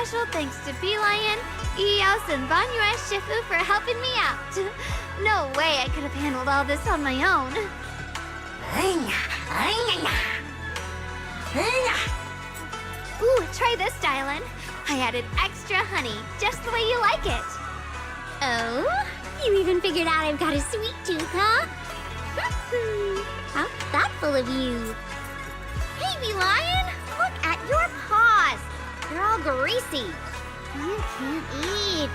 special thanks to Bee Lion, Eos, and Banyue Shifu for helping me out. No way I could have handled all this on my own. Ooh, try this, Dylan. I added extra honey, just the way you like it. Oh? You even figured out I've got a sweet tooth, huh? How thoughtful of you. Hey, Bee Lion, look at your paws. They're all greasy. You can't eat.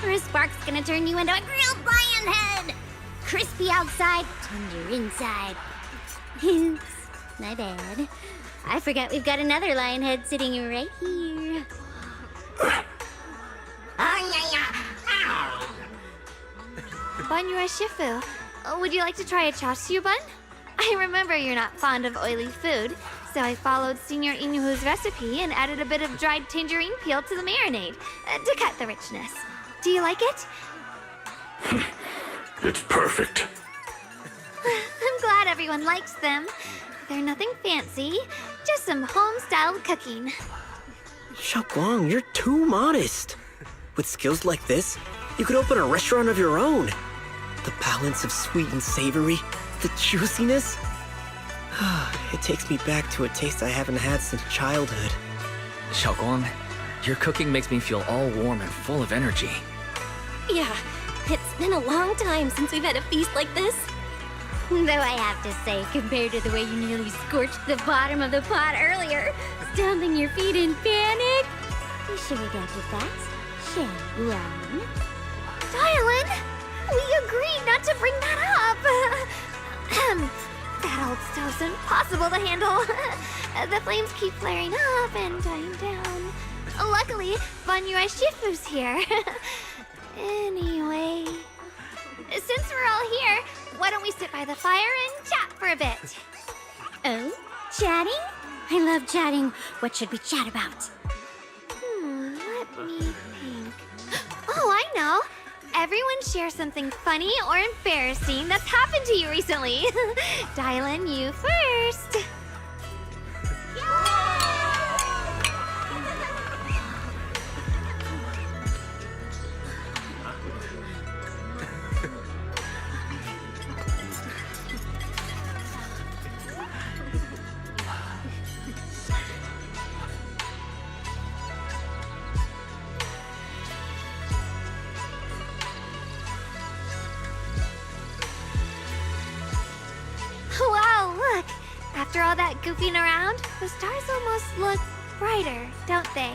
Or a spark's gonna turn you into a grilled lion head! Crispy outside, tender inside. Oops, my bad. I forgot we've got another lion head sitting right here. Banyue Shifu, would you like to try a chasu bun? I remember you're not fond of oily food, so I followed Senior Inuhu's recipe and added a bit of dried tangerine peel to the marinade to cut the richness. Do you like it? It's perfect. I'm glad everyone likes them. They're nothing fancy, just some home-styled cooking. Xiaoguang, you're too modest. With skills like this, you could open a restaurant of your own. The balance of sweet and savory, the juiciness. It takes me back to a taste I haven't had since childhood. Xiaoguang, your cooking makes me feel all warm and full of energy. Yeah, it's been a long time since we've had a feast like this. Though I have to say, compared to the way you nearly scorched the bottom of the pot earlier, stomping your feet in panic, you sure adapted that, Xiaoguang? Dylan, we agreed not to bring that up. That old stove's impossible to handle. The flames keep flaring up and dying down. Luckily, Banyue Shifu's here. Anyway, since we're all here, why don't we sit by the fire and chat for a bit? Oh, chatting? I love chatting. What should we chat about? Let me think. Oh, I know. Everyone share something funny or embarrassing that's happened to you recently. Dylan, you first. Wow, look! After all that goofing around, the stars almost look brighter, don't they?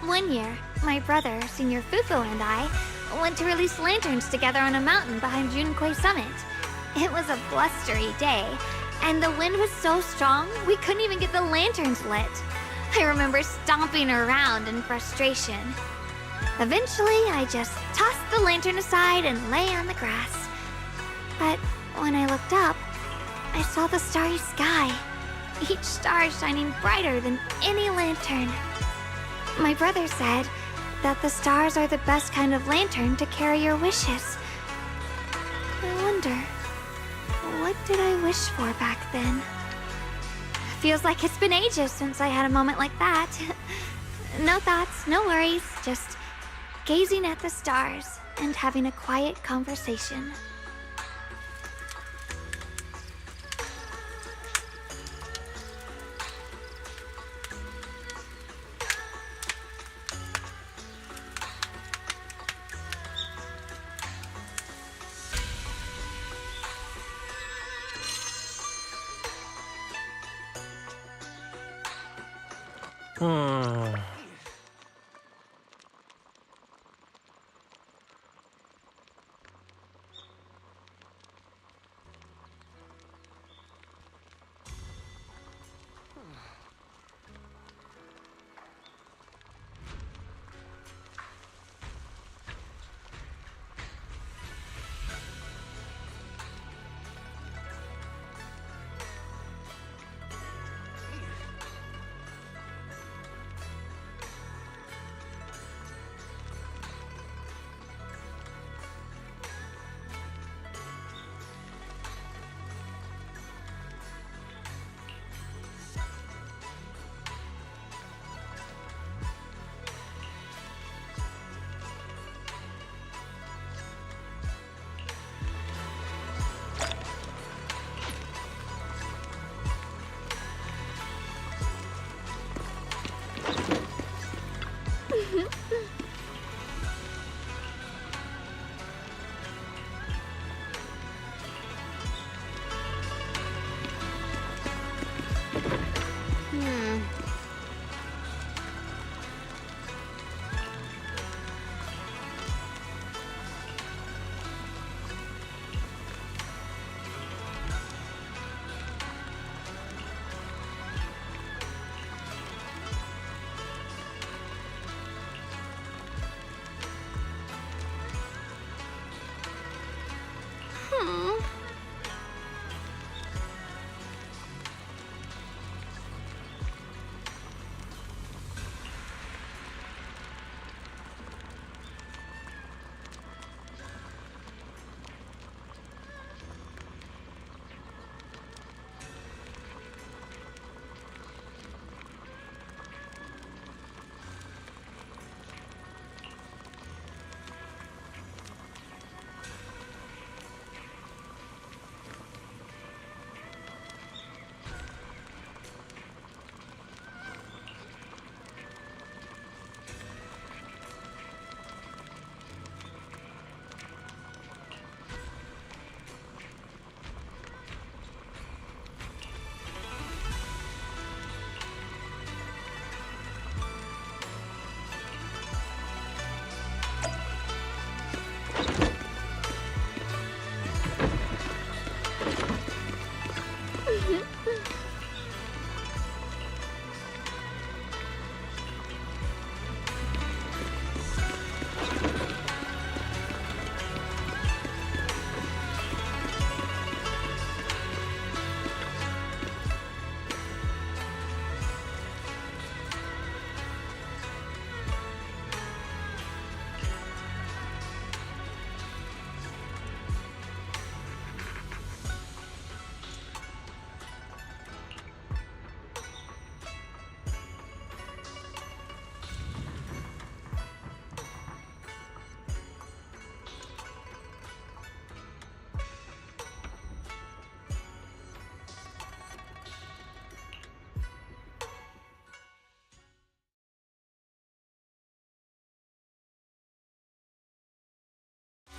One year, my brother, Senior Fufu, and I went to release lanterns together on a mountain behind Junkui Summit. It was a blustery day, and the wind was so strong we couldn't even get the lanterns lit. I remember stomping around in frustration. Eventually, I just tossed the lantern aside and lay on the grass. But when I looked up, I saw the starry sky, each star shining brighter than any lantern. My brother said that the stars are the best kind of lantern to carry your wishes. I wonder, what did I wish for back then? Feels like it's been ages since I had a moment like that. No thoughts, no worries, just gazing at the stars and having a quiet conversation.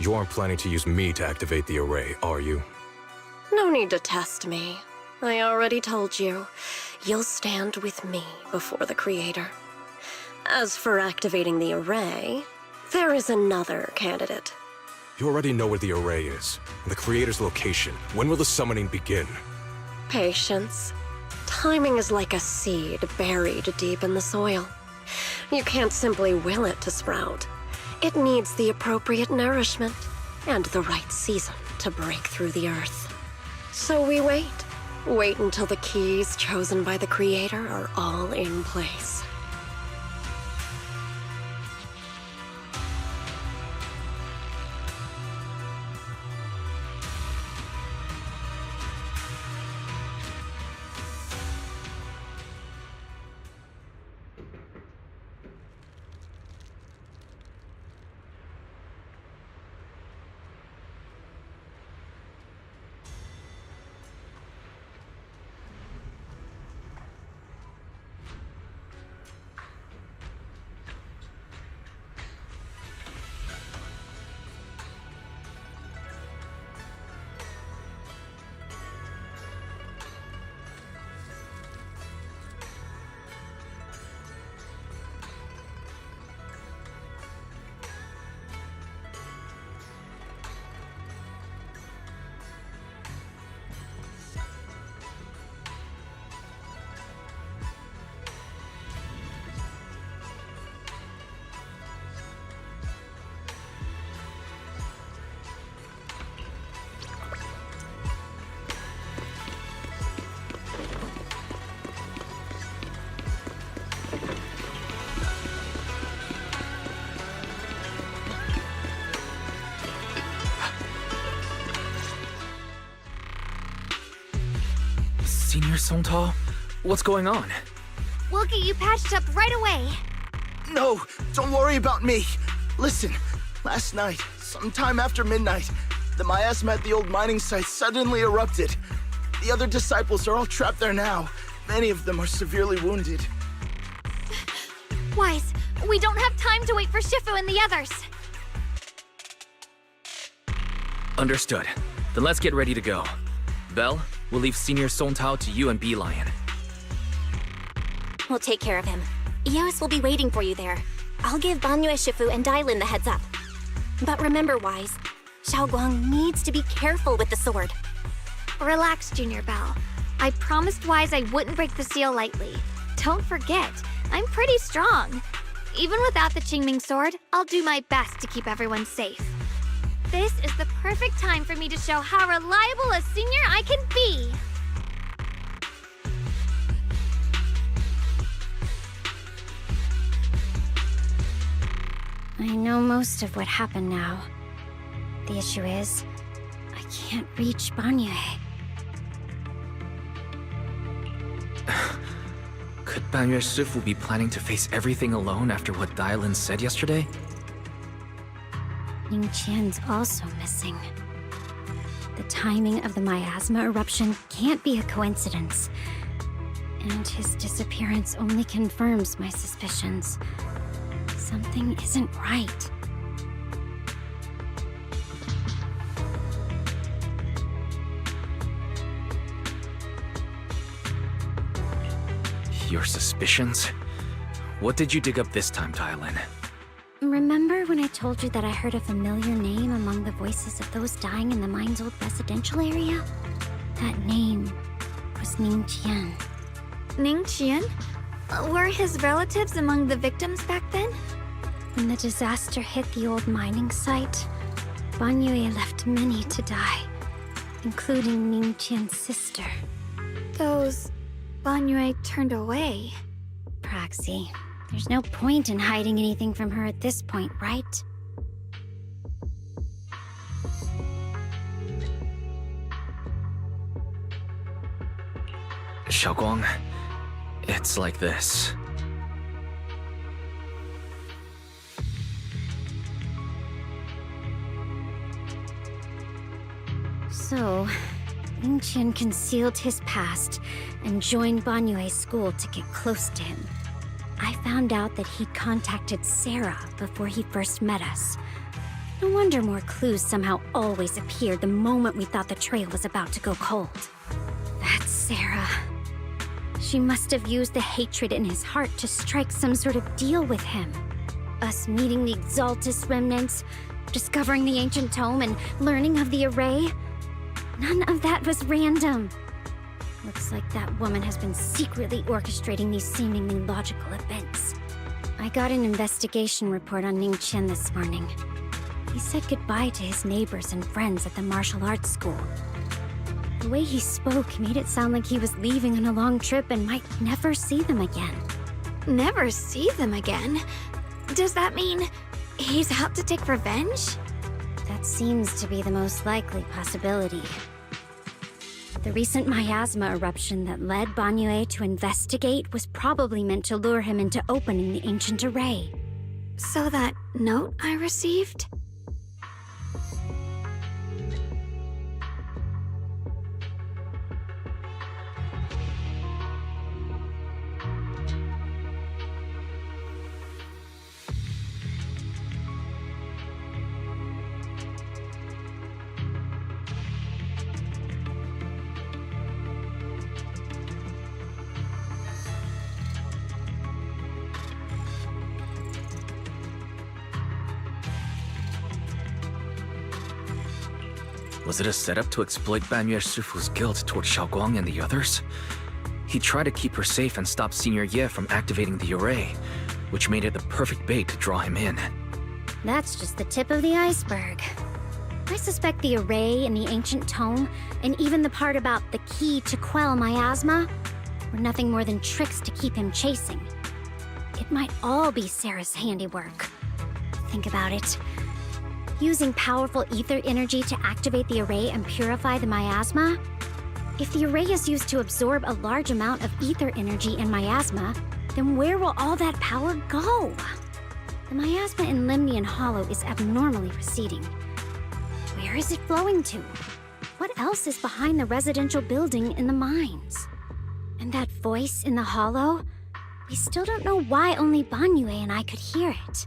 You aren't planning to use me to activate the array, are you? No need to test me. I already told you. You'll stand with me before the Creator. As for activating the array, there is another candidate. You already know where the array is, and the Creator's location. When will the summoning begin? Patience. Timing is like a seed buried deep in the soil. You can't simply will it to sprout. It needs the appropriate nourishment and the right season to break through the earth. So we wait. Wait until the keys chosen by the Creator are all in place. Senior Songtao? What's going on? We'll get you patched up right away. No, don't worry about me. Listen, last night, sometime after midnight, the miasma at the old mining site suddenly erupted. The other disciples are all trapped there now. Many of them are severely wounded. Wise, we don't have time to wait for Shifu and the others. Understood. Then let's get ready to go. Belle, we'll leave Senior Songtao to you and Bee Lion. We'll take care of him. Eos will be waiting for you there. I'll give Banyue, Shifu, and Dailin the heads up. But remember, Wise, Xiaoguang needs to be careful with the sword. Relax, Junior Belle. I promised Wise I wouldn't break the seal lightly. Don't forget, I'm pretty strong. Even without the Qingming sword, I'll do my best to keep everyone safe. This is the perfect time for me to show how reliable a senior I can be. I know most of what happened now. The issue is, I can't reach Banyue. Could Banyue Shifu be planning to face everything alone after what Dailin said yesterday? Ning Qian's also missing. The timing of the miasma eruption can't be a coincidence. And his disappearance only confirms my suspicions. Something isn't right. Your suspicions? What did you dig up this time, Dailin? Remember when I told you that I heard a familiar name among the voices of those dying in the mine's old residential area? That name was Ning Qian. Ning Qian? Were his relatives among the victims back then? When the disaster hit the old mining site, Banyue left many to die, including Ning Qian's sister. Those Banyue turned away. Praxi, there's no point in hiding anything from her at this point, right? Xiaoguang, it's like this. So, Ning Qian concealed his past and joined Banyue's school to get close to him. I found out that he contacted Sarah before he first met us. No wonder more clues somehow always appeared the moment we thought the trail was about to go cold. That's Sarah. She must have used the hatred in his heart to strike some sort of deal with him. Us meeting the Exaltus remnants, discovering the ancient tome, and learning of the array. None of that was random. Looks like that woman has been secretly orchestrating these seemingly logical events. I got an investigation report on Ning Qian this morning. He said goodbye to his neighbors and friends at the martial arts school. The way he spoke made it sound like he was leaving on a long trip and might never see them again. Never see them again? Does that mean he's out to take revenge? That seems to be the most likely possibility. The recent miasma eruption that led Banyue to investigate was probably meant to lure him into opening the ancient array. So that note I received? Was it a setup to exploit Banyue Shifu's guilt toward Xiaoguang and the others? He tried to keep her safe and stop Senior Ye from activating the array, which made it the perfect bait to draw him in. That's just the tip of the iceberg. I suspect the array and the ancient tome, and even the part about the key to quell miasma, were nothing more than tricks to keep him chasing. It might all be Sarah's handiwork. Think about it. Using powerful ether energy to activate the array and purify the miasma? If the array is used to absorb a large amount of ether energy and miasma, then where will all that power go? The miasma in Limnian Hollow is abnormally receding. Where is it flowing to? What else is behind the residential building in the mines? And that voice in the hollow? We still don't know why only Banyue and I could hear it.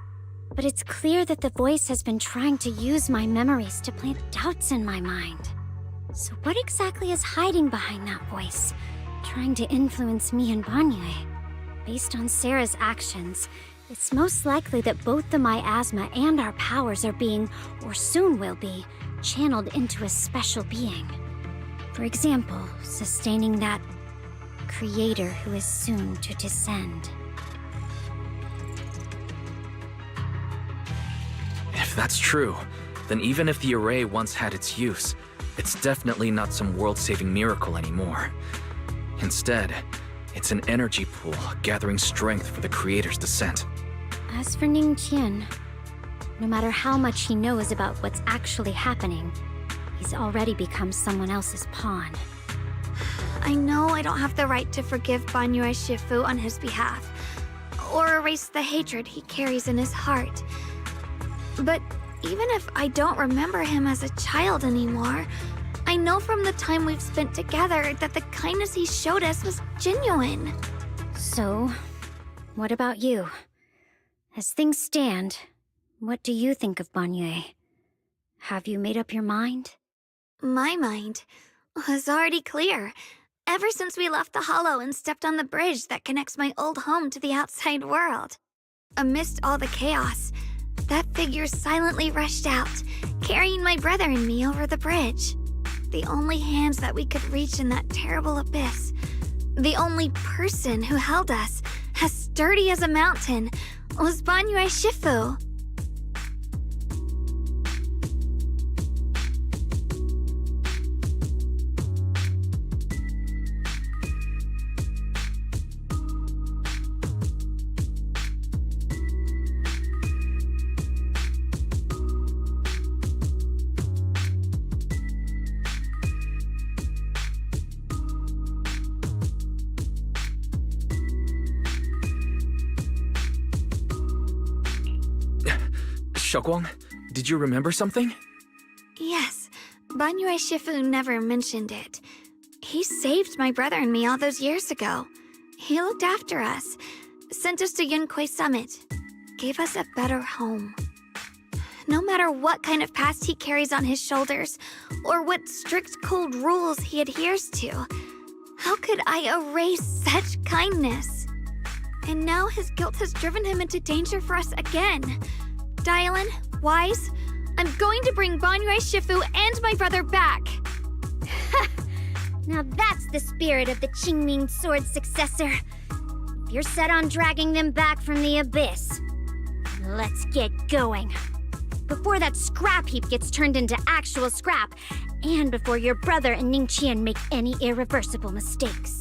But it's clear that the voice has been trying to use my memories to plant doubts in my mind. So what exactly is hiding behind that voice, trying to influence me and Banyue? Based on Sarah's actions, it's most likely that both the miasma and our powers are being, or soon will be, channeled into a special being. For example, sustaining that creator who is soon to descend. If that's true, then even if the array once had its use, it's definitely not some world-saving miracle anymore. Instead, it's an energy pool gathering strength for the creator's descent. As for Ning Qian, no matter how much he knows about what's actually happening, he's already become someone else's pawn. I know I don't have the right to forgive Banyue Shifu on his behalf, or erase the hatred he carries in his heart. But even if I don't remember him as a child anymore, I know from the time we've spent together that the kindness he showed us was genuine. So, what about you? As things stand, what do you think of Banyue? Have you made up your mind? My mind was already clear, ever since we left the Hollow and stepped on the bridge that connects my old home to the outside world. Amidst all the chaos, that figure silently rushed out, carrying my brother and me over the bridge. The only hands that we could reach in that terrible abyss. The only person who held us, as sturdy as a mountain, was Banyue Shifu. Xiaoguang, did you remember something? Yes, Banyue Shifu never mentioned it. He saved my brother and me all those years ago. He looked after us, sent us to Yunkui Summit, gave us a better home. no matter what kind of past he carries on his shoulders, or what strict cold rules he adheres to. How could I erase such kindness? And now his guilt has driven him into danger for us again. Dylan, Wise, I'm going to bring Banyue Shifu and my brother back. Now that's the spirit of the Qingming Sword's successor. If you're set on dragging them back from the abyss, let's get going. Before that scrap heap gets turned into actual scrap, and before your brother and Ningqian make any irreversible mistakes.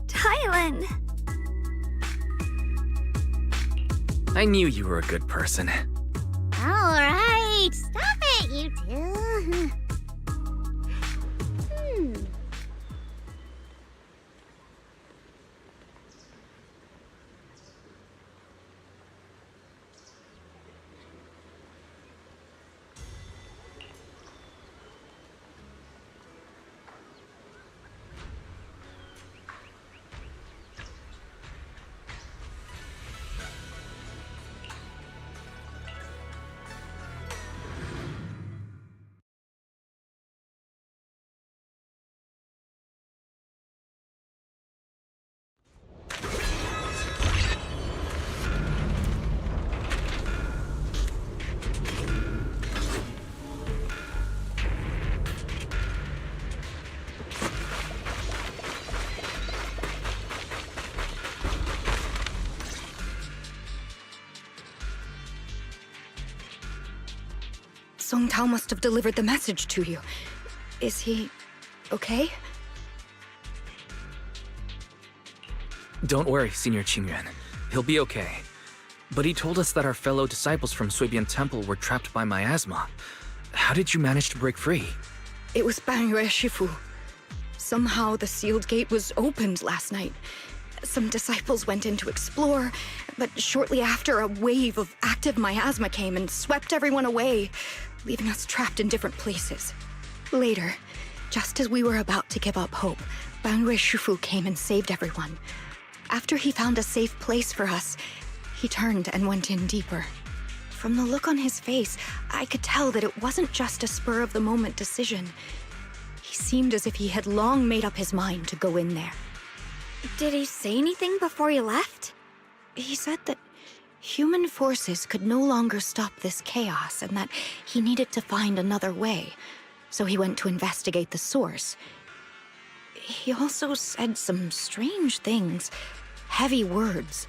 Dylan! I knew you were a good person. Alright, stop it, you two. Song Tao must have delivered the message to you. Is he okay? Don't worry, Senior Qingyuan. He'll be okay. But he told us that our fellow disciples from Suibian Temple were trapped by miasma. How did you manage to break free? It was Banyue Shifu. Somehow the sealed gate was opened last night. Some disciples went in to explore, but shortly after, a wave of active miasma came and swept everyone away, leaving us trapped in different places. Later, just as we were about to give up hope, Banyue Shifu came and saved everyone. After he found a safe place for us, he turned and went in deeper. From the look on his face, I could tell that it wasn't just a spur-of-the-moment decision. He seemed as if he had long made up his mind to go in there. Did he say anything before he left? He said that human forces could no longer stop this chaos and that he needed to find another way, so he went to investigate the source. He also said some strange things, heavy words.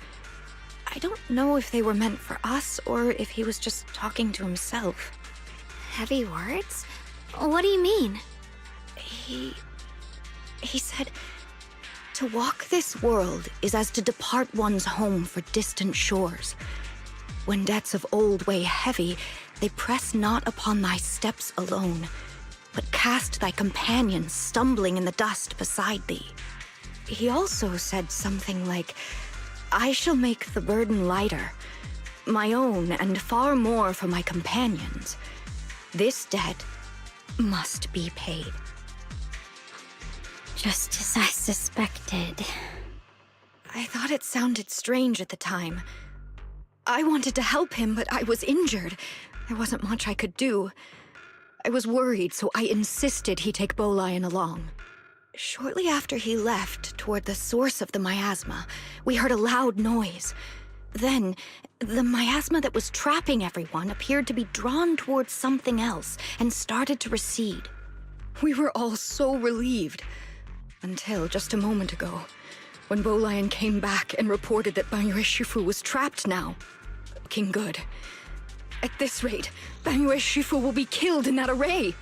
I don't know if they were meant for us or if he was just talking to himself. Heavy words? What do you mean? He said, "To walk this world is as to depart one's home for distant shores. When debts of old weigh heavy, they press not upon thy steps alone, but cast thy companions stumbling in the dust beside thee." He also said something like, "I shall make the burden lighter, my own and far more for my companions. This debt must be paid." Just as I suspected. I thought it sounded strange at the time. I wanted to help him, but I was injured. There wasn't much I could do. I was worried, so I insisted he take Bolian along. Shortly after he left, toward the source of the miasma, we heard a loud noise. Then, the miasma that was trapping everyone appeared to be drawn towards something else and started to recede. We were all so relieved. Until just a moment ago, when Bolian came back and reported that Banyue Shifu was trapped now. Looking good. At this rate, Banyue Shifu will be killed in that array.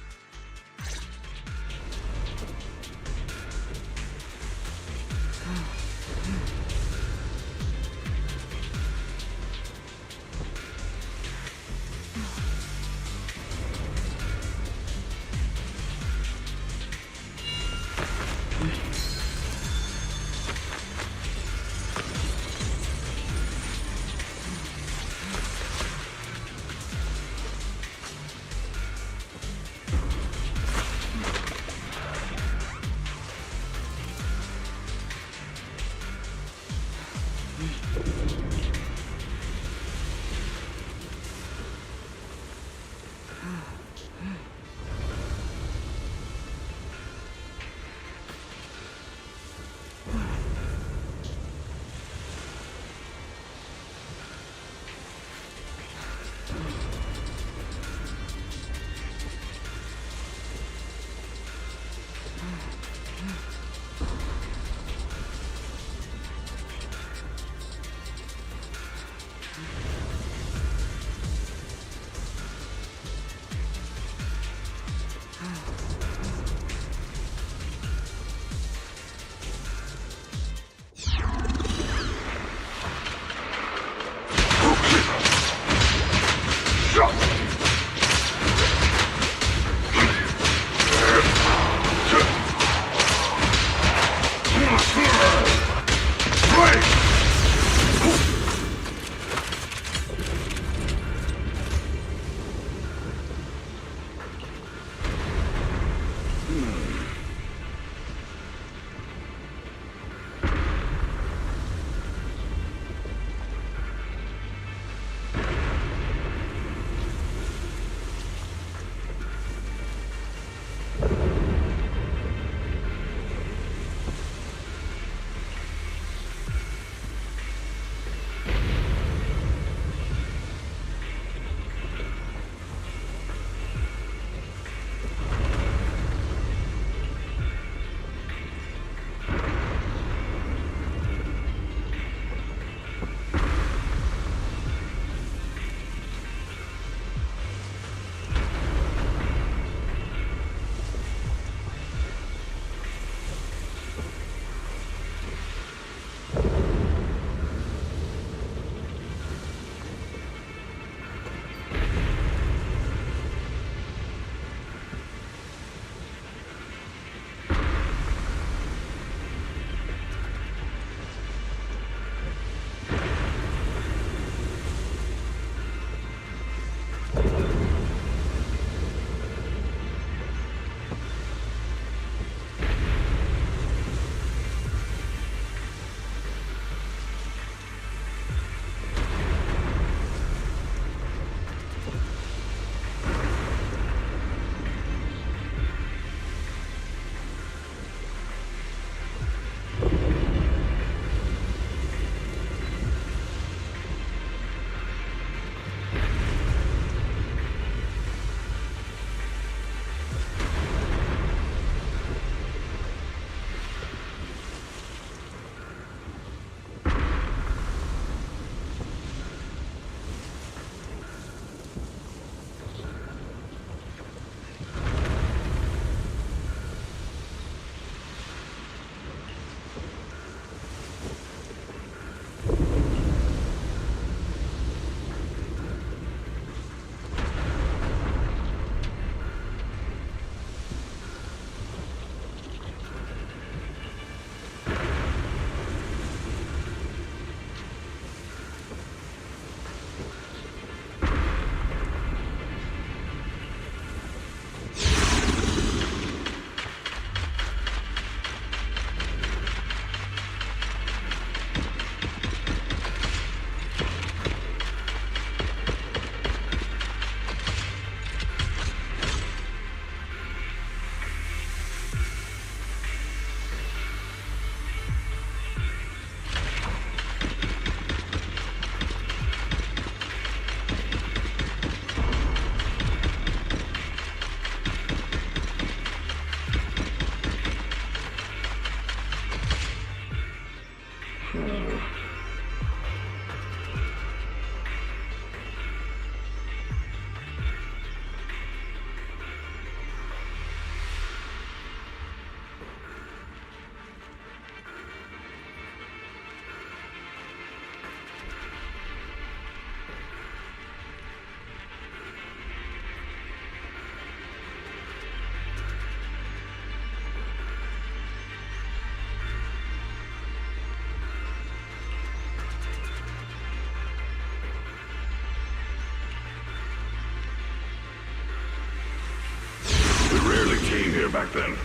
here back then.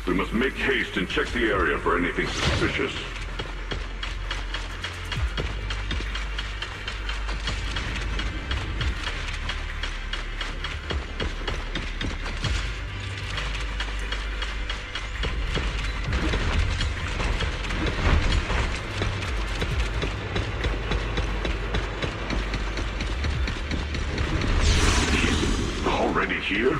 We must make haste and check the area for anything suspicious. Already here?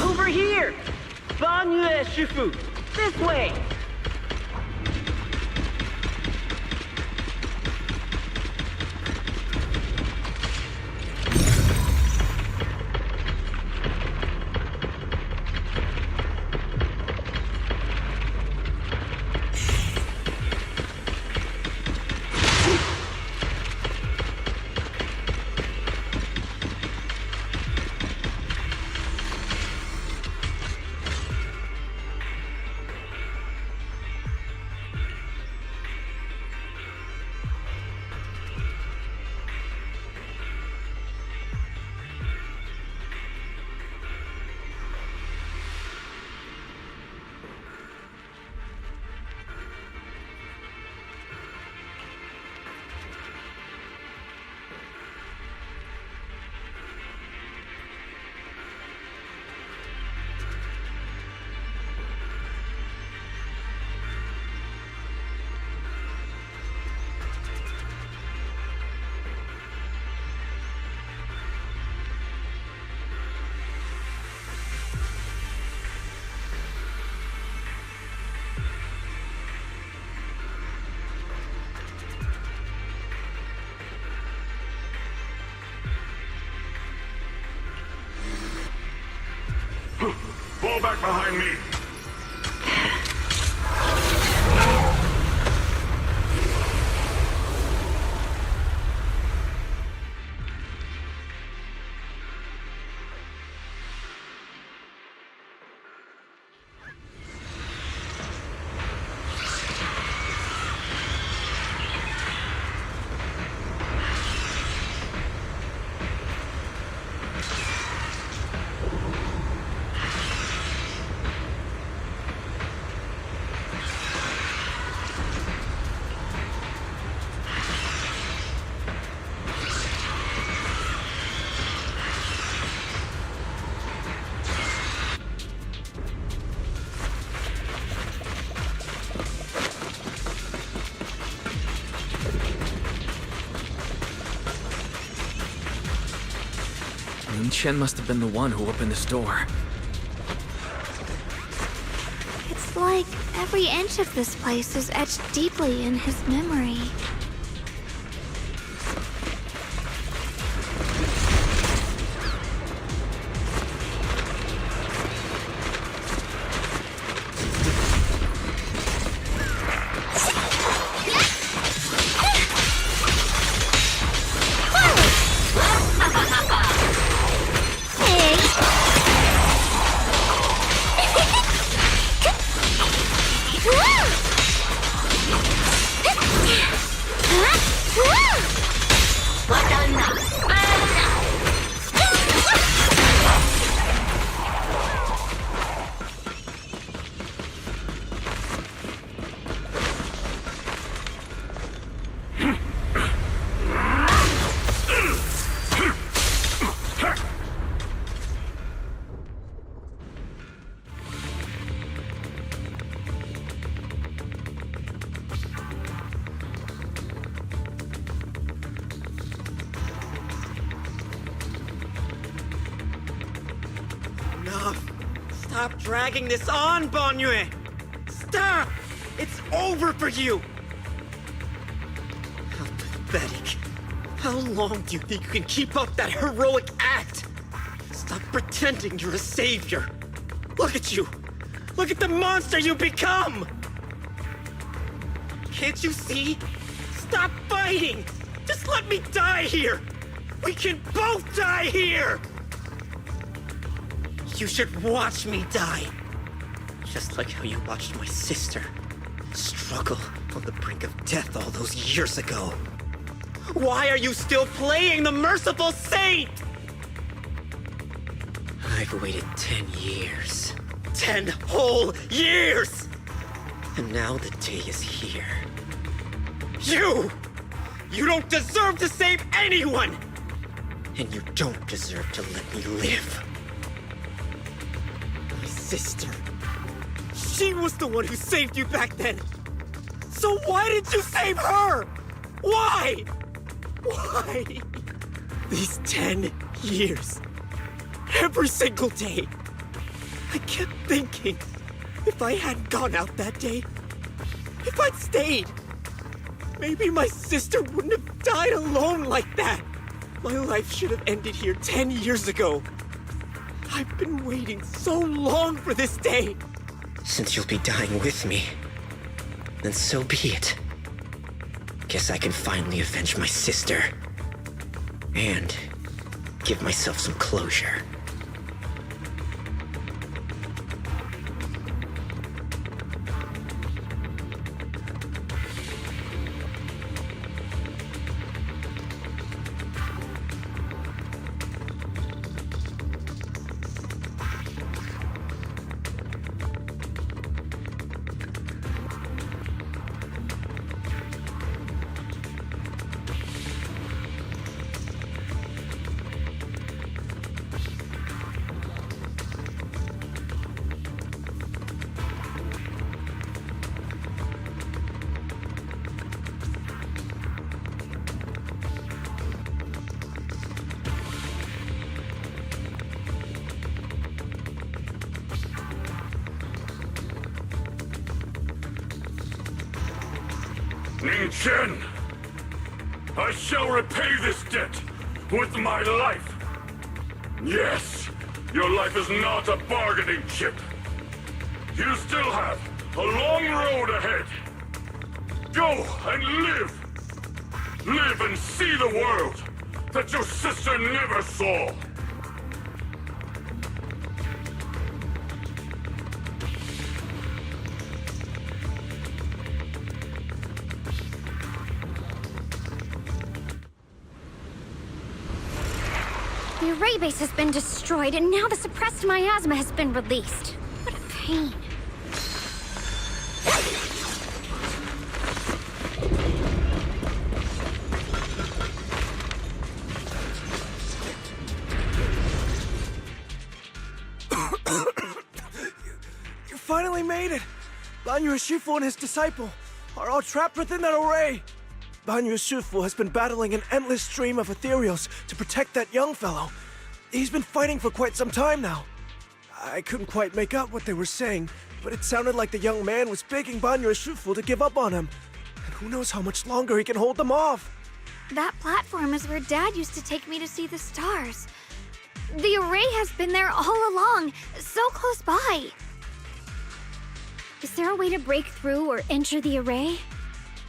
Over here! Banyue Shifu! This way! Fall back behind me! Lin Chen must have been the one who opened this door. It's like every inch of this place is etched deeply in his memory. Enough! Stop dragging this on, Banyue! Stop! It's over for you! How pathetic. How long do you think you can keep up that heroic act? Stop pretending you're a savior. Look at you. Look at the monster you become! Can't you see? Stop fighting! Just let me die here! We can both die here! You should watch me die. Just like how you watched my sister struggle on the brink of death all those years ago. Why are you still playing the merciful saint? I've waited 10 years. 10 whole years! And now the day is here. You don't deserve to save anyone! And you don't deserve to let me live. My sister. She was the one who saved you back then. So why did you save her? Why? Why? These 10 years. Every single day. I kept thinking, if I hadn't gone out that day, if I'd stayed, maybe my sister wouldn't have died alone like that. My life should have ended here 10 years ago. I've been waiting so long for this day. Since you'll be dying with me, then so be it. Guess I can finally avenge my sister. And give myself some closure. Ning Chen, I shall repay this debt with my life. Yes, your life is not a bargaining chip. You still have a long road ahead. Go and live. Live and see the world that your sister never saw. The array base has been destroyed, and now the suppressed miasma has been released. What a pain. You finally made it! Banyu Shifu and his disciple are all trapped within that array. Banyu Shifu has been battling an endless stream of ethereals to protect that young fellow. He's been fighting for quite some time now. I couldn't quite make out what they were saying, but it sounded like the young man was begging Banyu Shifu to give up on him. And who knows how much longer he can hold them off. That platform is where Dad used to take me to see the stars. The array has been there all along, so close by. Is there a way to break through or enter the array?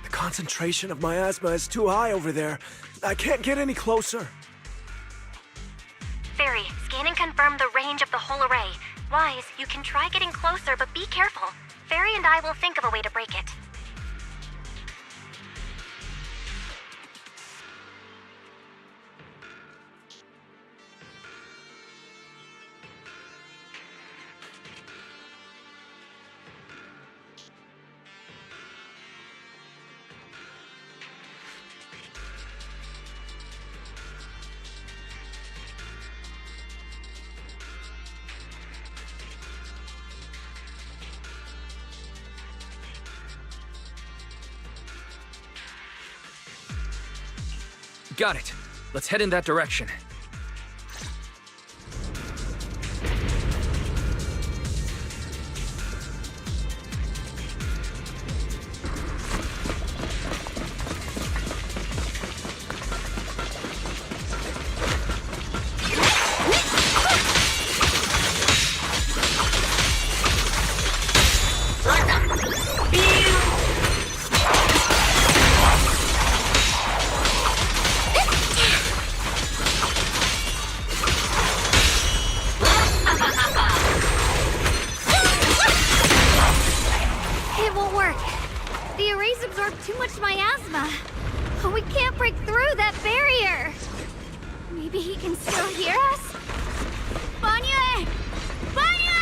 The concentration of miasma is too high over there. I can't get any closer. Fairy, scan and confirm the range of the whole array. Wise, you can try getting closer, but be careful. Fairy and I will think of a way to break it. Got it. Let's head in that direction. arrays absorb too much miasma. We can't break through that barrier. Maybe he can still hear us? Banyue! Banyue!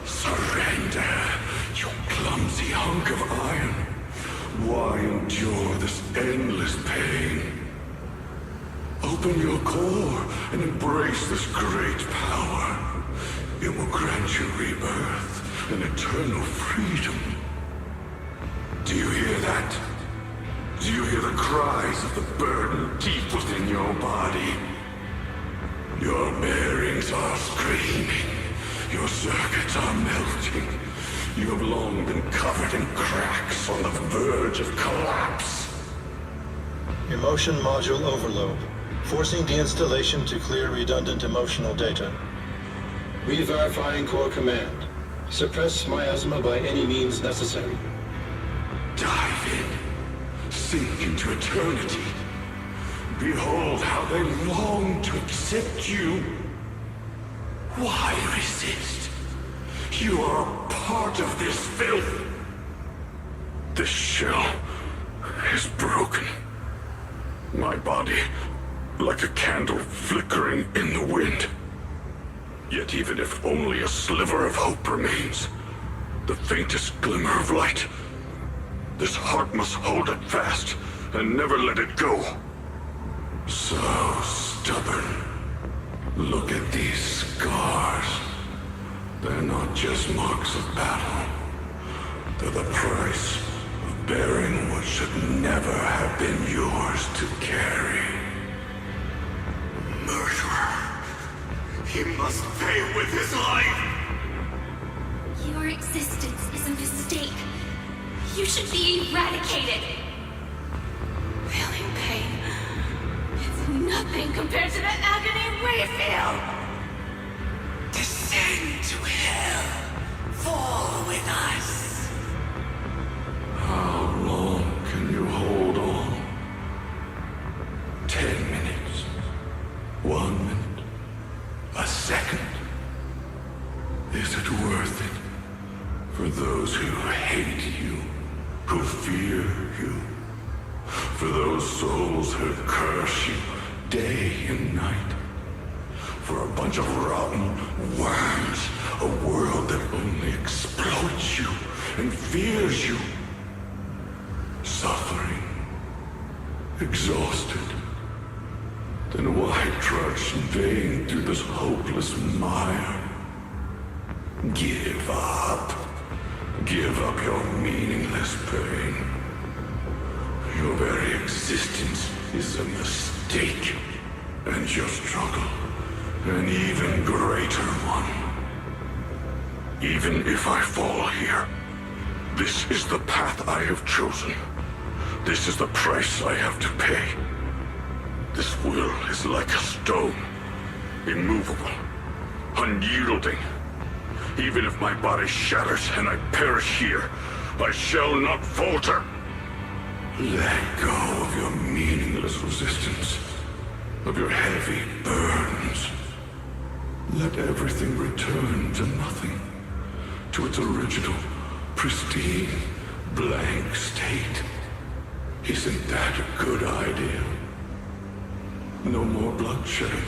Surrender, you clumsy hunk of iron. Why endure this endless pain? Open your core and embrace this great power. It will grant you rebirth and eternal freedom. Do you hear that? Do you hear the cries of the burden deep within your body? Your bearings are screaming. Your circuits are melting. You have long been covered in cracks on the verge of collapse. Emotion module overload. Forcing deinstallation to clear redundant emotional data. Re-verifying core command. Suppress miasma by any means necessary. Dive in. Sink into eternity. Behold how they long to accept you. Why resist? You are a part of this filth. This shell is broken. My body, like a candle flickering in the wind. Yet even if only a sliver of hope remains, the faintest glimmer of light, this heart must hold it fast and never let it go. So stubborn. Look at these scars. They're not just marks of battle. They're the price of bearing what should never have been yours to carry. Murderer. He must pay with his life. Your existence is a mistake. You should be eradicated. Feeling pain. It's nothing compared to the agony we feel. Descend to hell. Fall with us. How long can you hold on? 10 minutes. 1 minute. A second. Is it worth it? For those who hate you, who fear you, for those souls who curse you day and night, for a bunch of rotten worms, a world that only exploits you and fears you, suffering, exhausted, then why trudge in vain through this hopeless mire? Give up. Give up your meaningless pain. Your very existence is a mistake, and your struggle, an even greater one. Even if I fall here, this is the path I have chosen. This is the price I have to pay. This will is like a stone, immovable, unyielding. Even if my body shatters and I perish here, I shall not falter. Let go of your meaningless resistance, of your heavy burdens. Let everything return to nothing, to its original, pristine, blank state. Isn't that a good idea? No more bloodshed,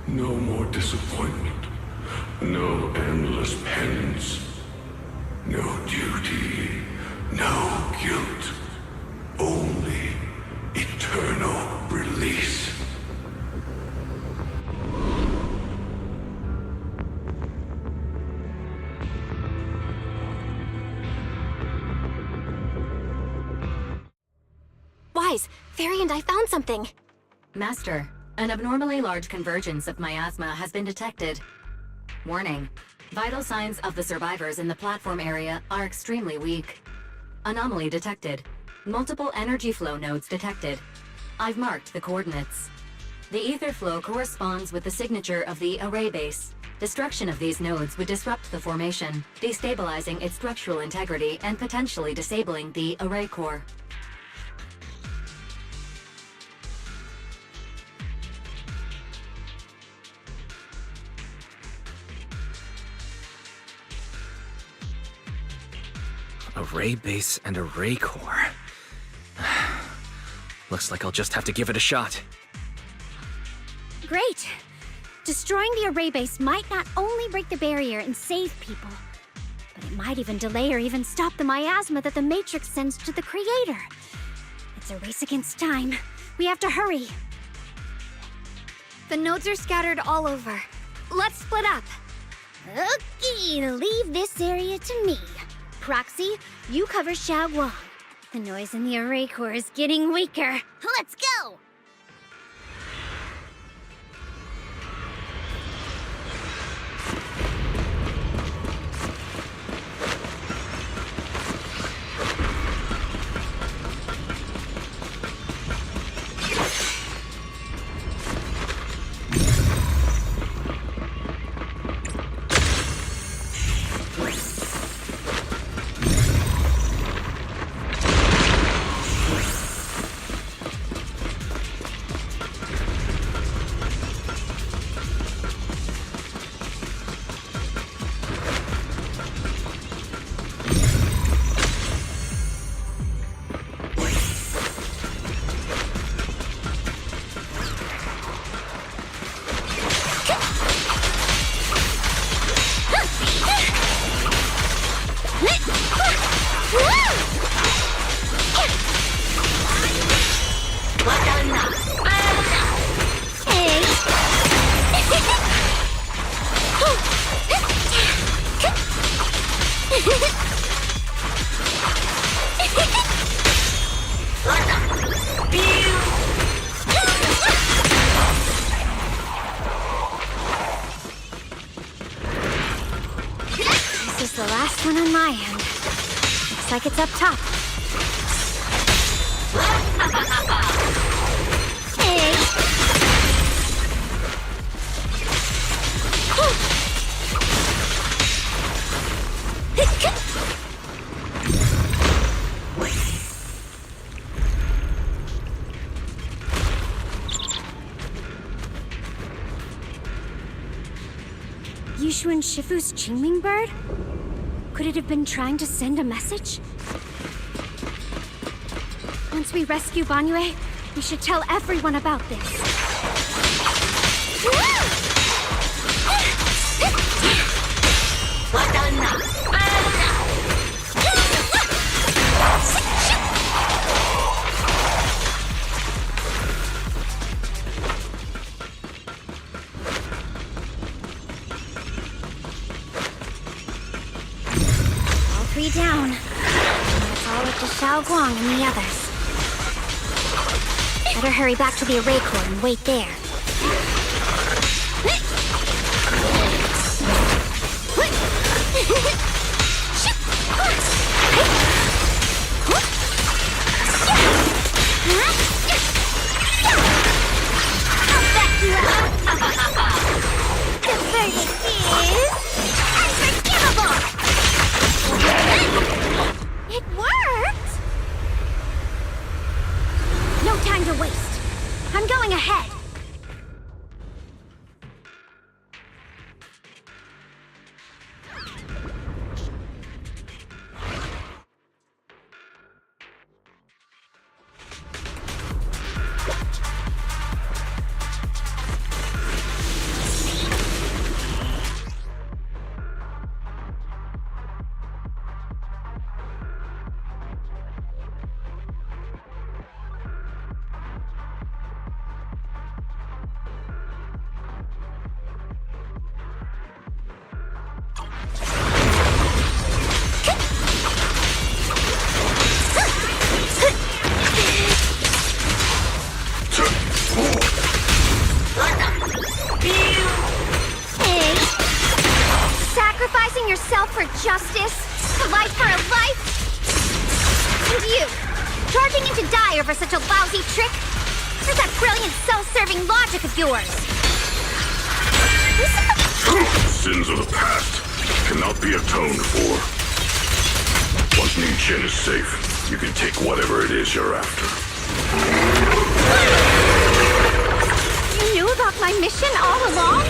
no more disappointment. No endless penance, no duty, no guilt, only eternal release. Wise, Fairy and I found something. Master, an abnormally large convergence of miasma has been detected. Warning. Vital signs of the survivors in the platform area are extremely weak. Anomaly detected. Multiple energy flow nodes detected. I've marked the coordinates. The ether flow corresponds with the signature of the array base. Destruction of these nodes would disrupt the formation, destabilizing its structural integrity and potentially disabling the array core. Array base and array core. Looks like I'll just have to give it a shot. Great! Destroying the array base might not only break the barrier and save people, but it might even delay or even stop the miasma that the Matrix sends to the Creator. It's a race against time. We have to hurry. The nodes are scattered all over. Let's split up. Okay, leave this area to me. Proxy, you cover Xiaoguang. The noise in the array core is getting weaker. Let's go! This is the last one on my end. Looks like it's up top. Hey! Yushu and Shifu's Qingming bird? Could it have been trying to send a message? Once we rescue Banyue, we should tell everyone about this. All three down. That's all up to Xiaoguang and the others. Better hurry back to the array core and wait there. I'll back you up. The verdict is unforgivable. It worked. No time to waste. I'm going ahead. happened to you? Charging into die over such a lousy trick? Where's that brilliant self-serving logic of yours? Sins of the past cannot be atoned for. Once Ning-Chen is safe, you can take whatever it is you're after. You knew about my mission all along?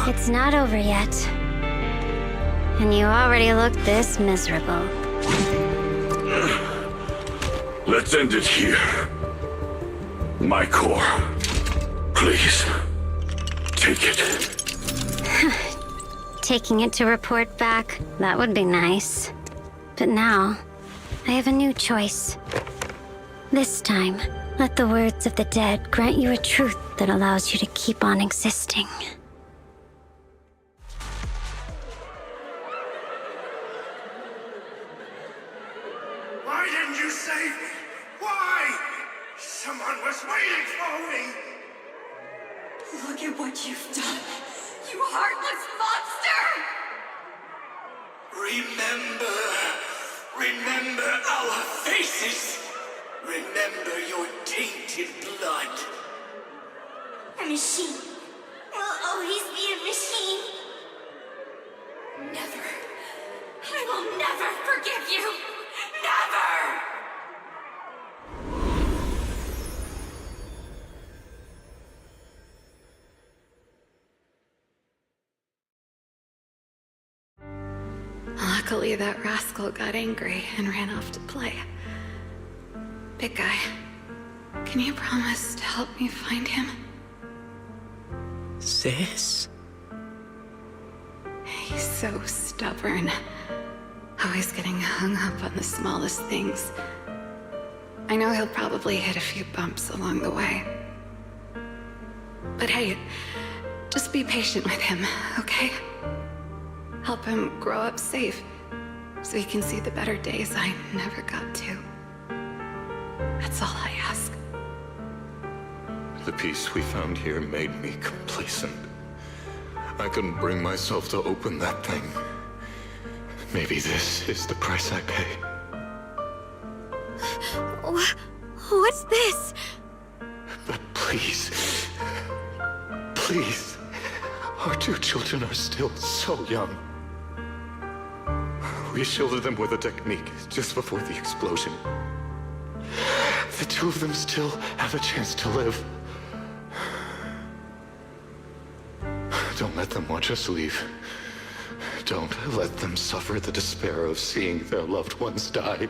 It's not over yet. And you already look this miserable. Let's end it here. My core. Please. Take it. Taking it to report back, that would be nice. But now, I have a new choice. This time, let the words of the dead grant you a truth that allows you to keep on existing. Why didn't you save me? Why? Someone was waiting for me! Look at what you've done, you heartless monster! Remember our faces! Remember your tainted blood! A machine will always be a machine. Never. I will never forgive you! Never! Luckily, that rascal got angry and ran off to play. Big guy, can you promise to help me find him? Sis? He's so stubborn. Always getting hung up on the smallest things. I know he'll probably hit a few bumps along the way. But hey, just be patient with him, okay? Help him grow up safe, so he can see the better days I never got to. That's all I ask. The peace we found here made me complacent. I couldn't bring myself to open that thing. Maybe this is the price I pay. What's this? But please, please, our two children are still so young. We shielded them with a technique just before the explosion. The two of them still have a chance to live. Don't let them watch us leave. Don't let them suffer the despair of seeing their loved ones die.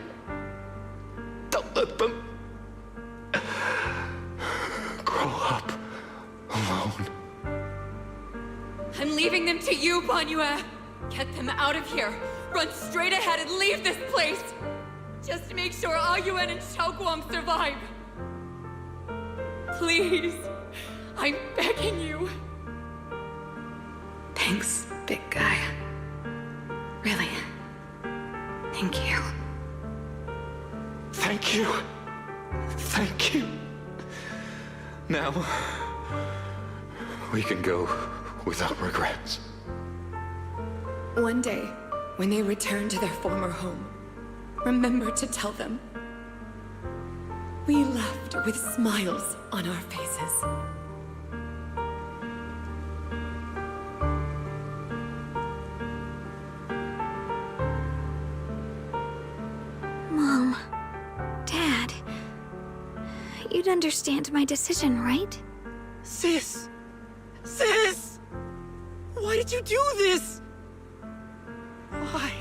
Don't let them grow up alone. I'm leaving them to you, Banyue. Get them out of here. Run straight ahead and leave this place. Just to make sure Ayuan and Xiaoguang survive. Please. I'm begging you. Thanks, big guy. Really. Thank you. Thank you. Thank you. Now, we can go without regrets. One day, when they return to their former home, remember to tell them we left with smiles on our faces. Mom, Dad, you'd understand my decision, right? Sis! Sis! Why did you do this? Why?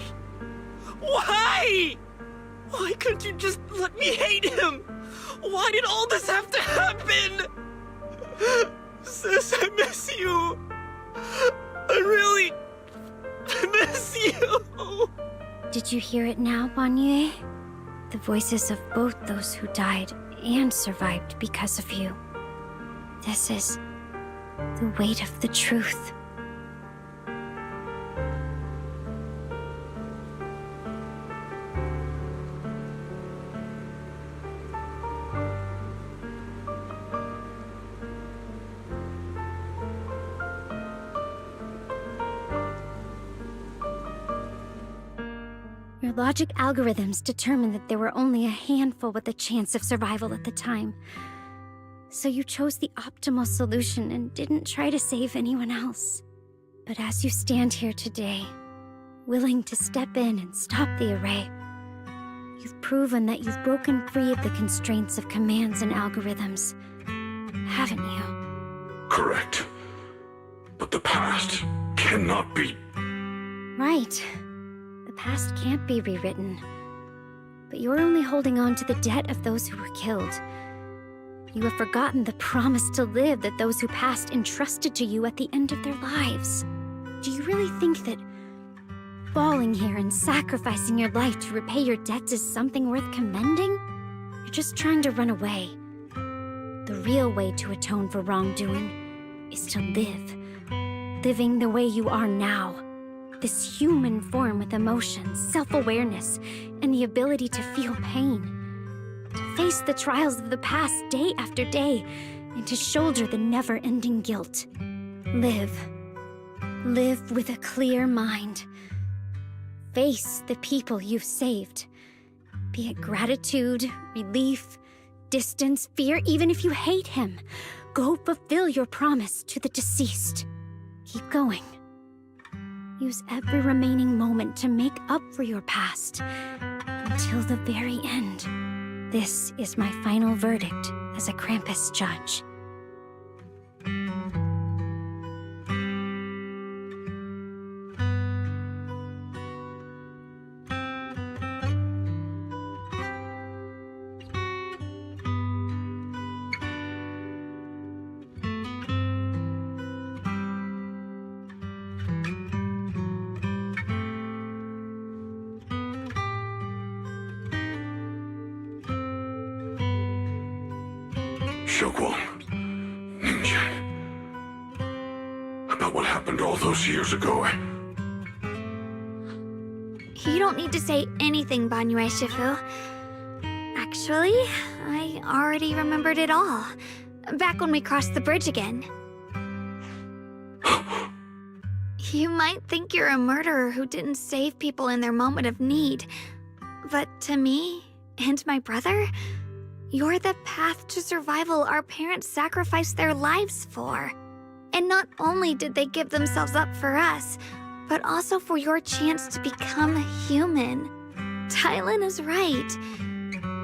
Why? Why couldn't you just let me hate him? Why did all this have to happen? Sis, I miss you. I really miss you. Did you hear it now, Banyue? The voices of both those who died and survived because of you. This is the weight of the truth. Your logic algorithms determined that there were only a handful with a chance of survival at the time. So you chose the optimal solution and didn't try to save anyone else. But as you stand here today, willing to step in and stop the array, you've proven that you've broken free of the constraints of commands and algorithms, haven't you? Correct. But the past cannot be... Right. The past can't be rewritten. But you're only holding on to the debt of those who were killed. You have forgotten the promise to live that those who passed entrusted to you at the end of their lives. Do you really think that falling here and sacrificing your life to repay your debts is something worth commending? You're just trying to run away. The real way to atone for wrongdoing is to live. Living the way you are now. This human form with emotions, self-awareness, and the ability to feel pain. To face the trials of the past day after day, and to shoulder the never-ending guilt. Live. Live with a clear mind. Face the people you've saved. Be it gratitude, relief, distance, fear, even if you hate him. Go fulfill your promise to the deceased. Keep going. Use every remaining moment to make up for your past. Until the very end. This is my final verdict as a Krampus judge. About what happened all those years ago. You don't need to say anything, Banyue Shifu. Actually, I already remembered it all. Back when we crossed the bridge again. You might think you're a murderer who didn't save people in their moment of need. But to me, and my brother, you're the path to survival our parents sacrificed their lives for. And not only did they give themselves up for us, but also for your chance to become human. Tylan is right.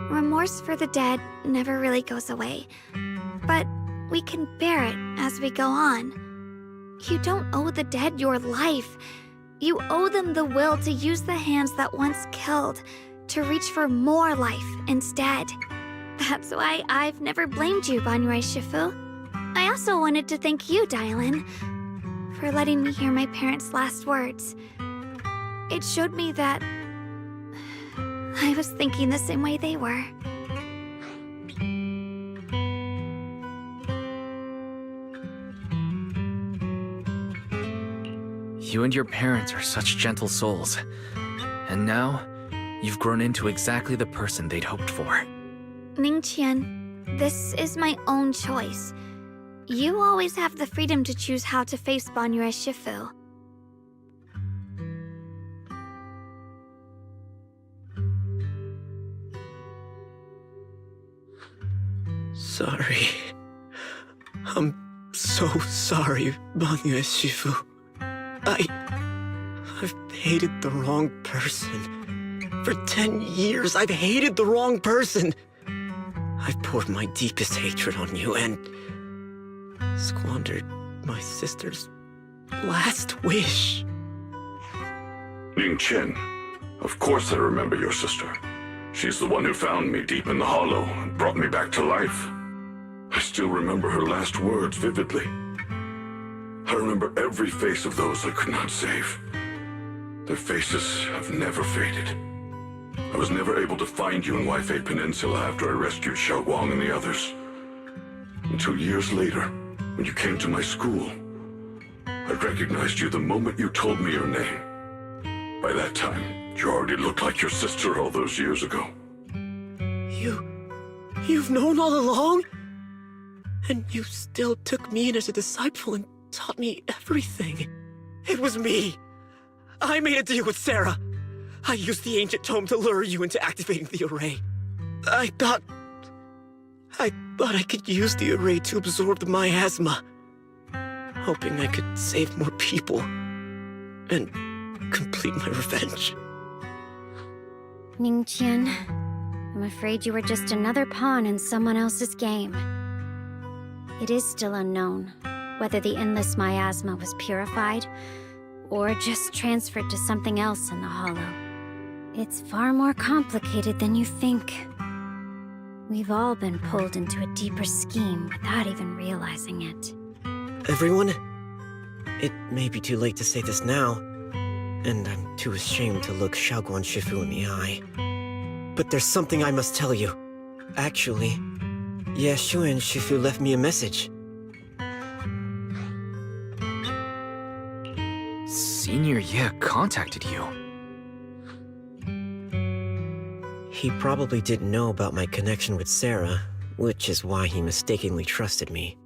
Remorse for the dead never really goes away. But we can bear it as we go on. You don't owe the dead your life. You owe them the will to use the hands that once killed, to reach for more life instead. That's why I've never blamed you, Banyue Shifu. I also wanted to thank you, Dylan, for letting me hear my parents' last words. It showed me that I was thinking the same way they were. You and your parents are such gentle souls. And now, you've grown into exactly the person they'd hoped for. Ningqian, this is my own choice. You always have the freedom to choose how to face Banyue Shifu. Sorry. I'm so sorry, Banyue Shifu. I've hated the wrong person. For 10 years, I've hated the wrong person. I've poured my deepest hatred on you and squandered my sister's last wish. Ningqian, of course I remember your sister. She's the one who found me deep in the hollow and brought me back to life. I still remember her last words vividly. I remember every face of those I could not save. Their faces have never faded. I was never able to find you in Waifei Peninsula after I rescued Xiao Guang and the others. Until years later, when you came to my school, I recognized you the moment you told me your name. By that time, you already looked like your sister all those years ago. You've known all along? And you still took me in as a disciple and taught me everything. It was me. I made a deal with Sarah. I used the ancient tome to lure you into activating the array. I thought I could use the array to absorb the miasma, hoping I could save more people and complete my revenge. Ningqian, I'm afraid you were just another pawn in someone else's game. It is still unknown whether the endless miasma was purified or just transferred to something else in the hollow. It's far more complicated than you think. We've all been pulled into a deeper scheme without even realizing it. Everyone, it may be too late to say this now, and I'm too ashamed to look Xiaoguan Shifu in the eye. But there's something I must tell you. Actually, Yeshu and Shifu left me a message. Senior Ye contacted you. He probably didn't know about my connection with Sarah, which is why he mistakenly trusted me.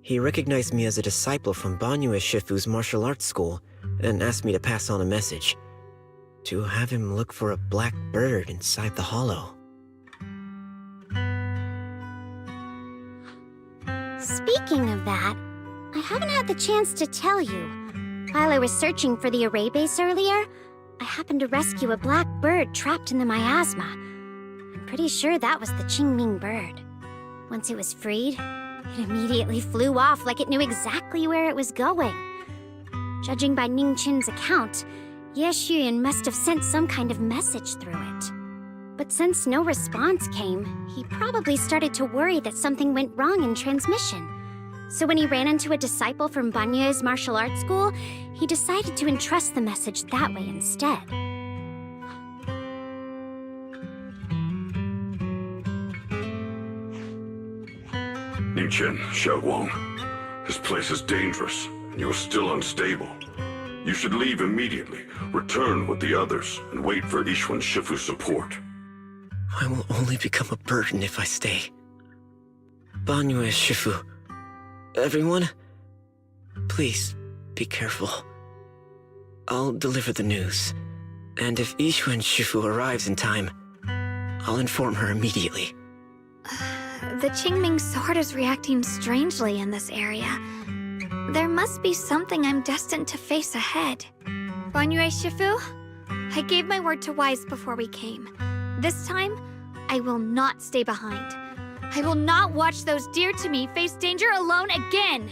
He recognized me as a disciple from Banyue Shifu's martial arts school and asked me to pass on a message. To have him look for a black bird inside the hollow. Speaking of that, I haven't had the chance to tell you. While I was searching for the array base earlier, I happened to rescue a black bird trapped in the miasma. I'm pretty sure that was the Qingming bird. Once it was freed, it immediately flew off like it knew exactly where it was going. Judging by Ningqian's account, Ye Xuyan must have sent some kind of message through it. But since no response came, he probably started to worry that something went wrong in transmission. So when he ran into a disciple from Banyue's martial arts school, he decided to entrust the message that way instead. Ningqian, Xiaoguang, this place is dangerous, and you are still unstable. You should leave immediately, return with the others, and wait for Yishuan Shifu's support. I will only become a burden if I stay. Banyue Shifu. Everyone, please be careful. I'll deliver the news. And if Yishuan Shifu arrives in time, I'll inform her immediately. The Qingming sword is reacting strangely in this area. There must be something I'm destined to face ahead. Banyue Shifu, I gave my word to Wise before we came. This time, I will not stay behind. I will not watch those dear to me face danger alone again!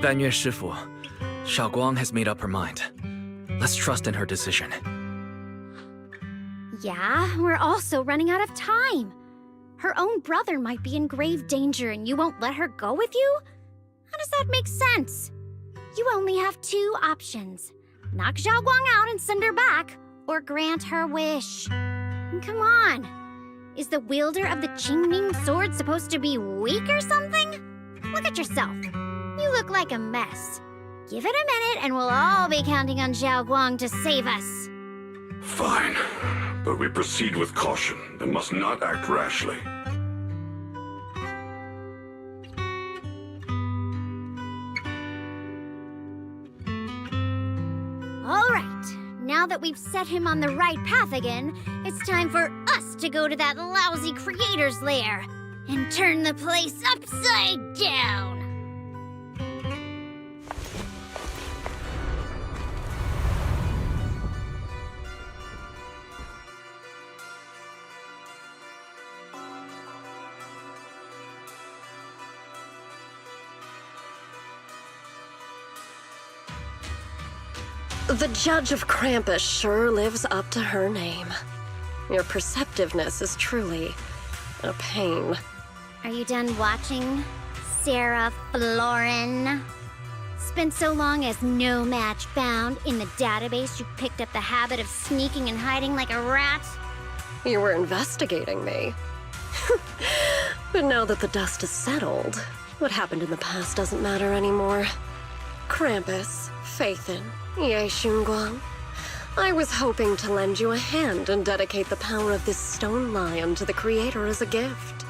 Banyue Shifu, Xiaoguang has made up her mind. Let's trust in her decision. Yeah, we're also running out of time. Her own brother might be in grave danger and you won't let her go with you? How does that make sense? You only have two options. Knock Xiaoguang out and send her back, or grant her wish. Come on. Is the wielder of the Qingming sword supposed to be weak or something? Look at yourself. You look like a mess. Give it a minute and we'll all be counting on Xiaoguang to save us. Fine, but we proceed with caution and must not act rashly. All right, now that we've set him on the right path again, it's time for us to go to that lousy creator's lair and turn the place upside down. The Judge of Krampus sure lives up to her name. Your perceptiveness is truly a pain. Are you done watching, Sarah Florin? Spent so long as no match found in the database, you picked up the habit of sneaking and hiding like a rat? You were investigating me. But now that the dust has settled, what happened in the past doesn't matter anymore. Krampus, Faithin, Ye Xunguang. I was hoping to lend you a hand and dedicate the power of this stone lion to the Creator as a gift.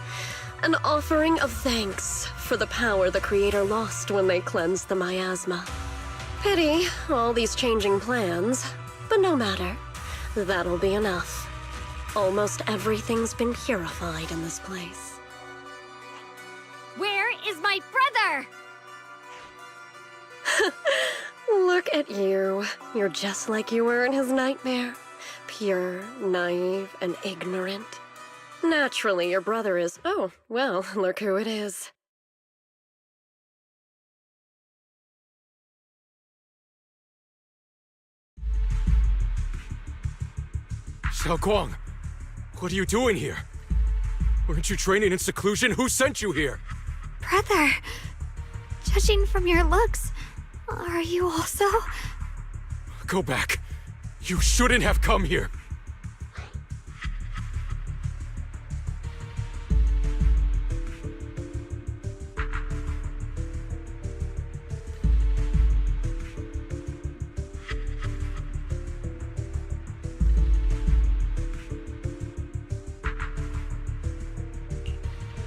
An offering of thanks for the power the Creator lost when they cleansed the miasma. Pity, all these changing plans, but no matter. That'll be enough. Almost everything's been purified in this place. Where is my brother? Look at you. You're just like you were in his nightmare. Pure, naive, and ignorant. Naturally, your brother is... Oh, well, look who it is. Xiaoguang, what are you doing here? Weren't you training in seclusion? Who sent you here? Brother, judging from your looks, are you also? Go back. You shouldn't have come here.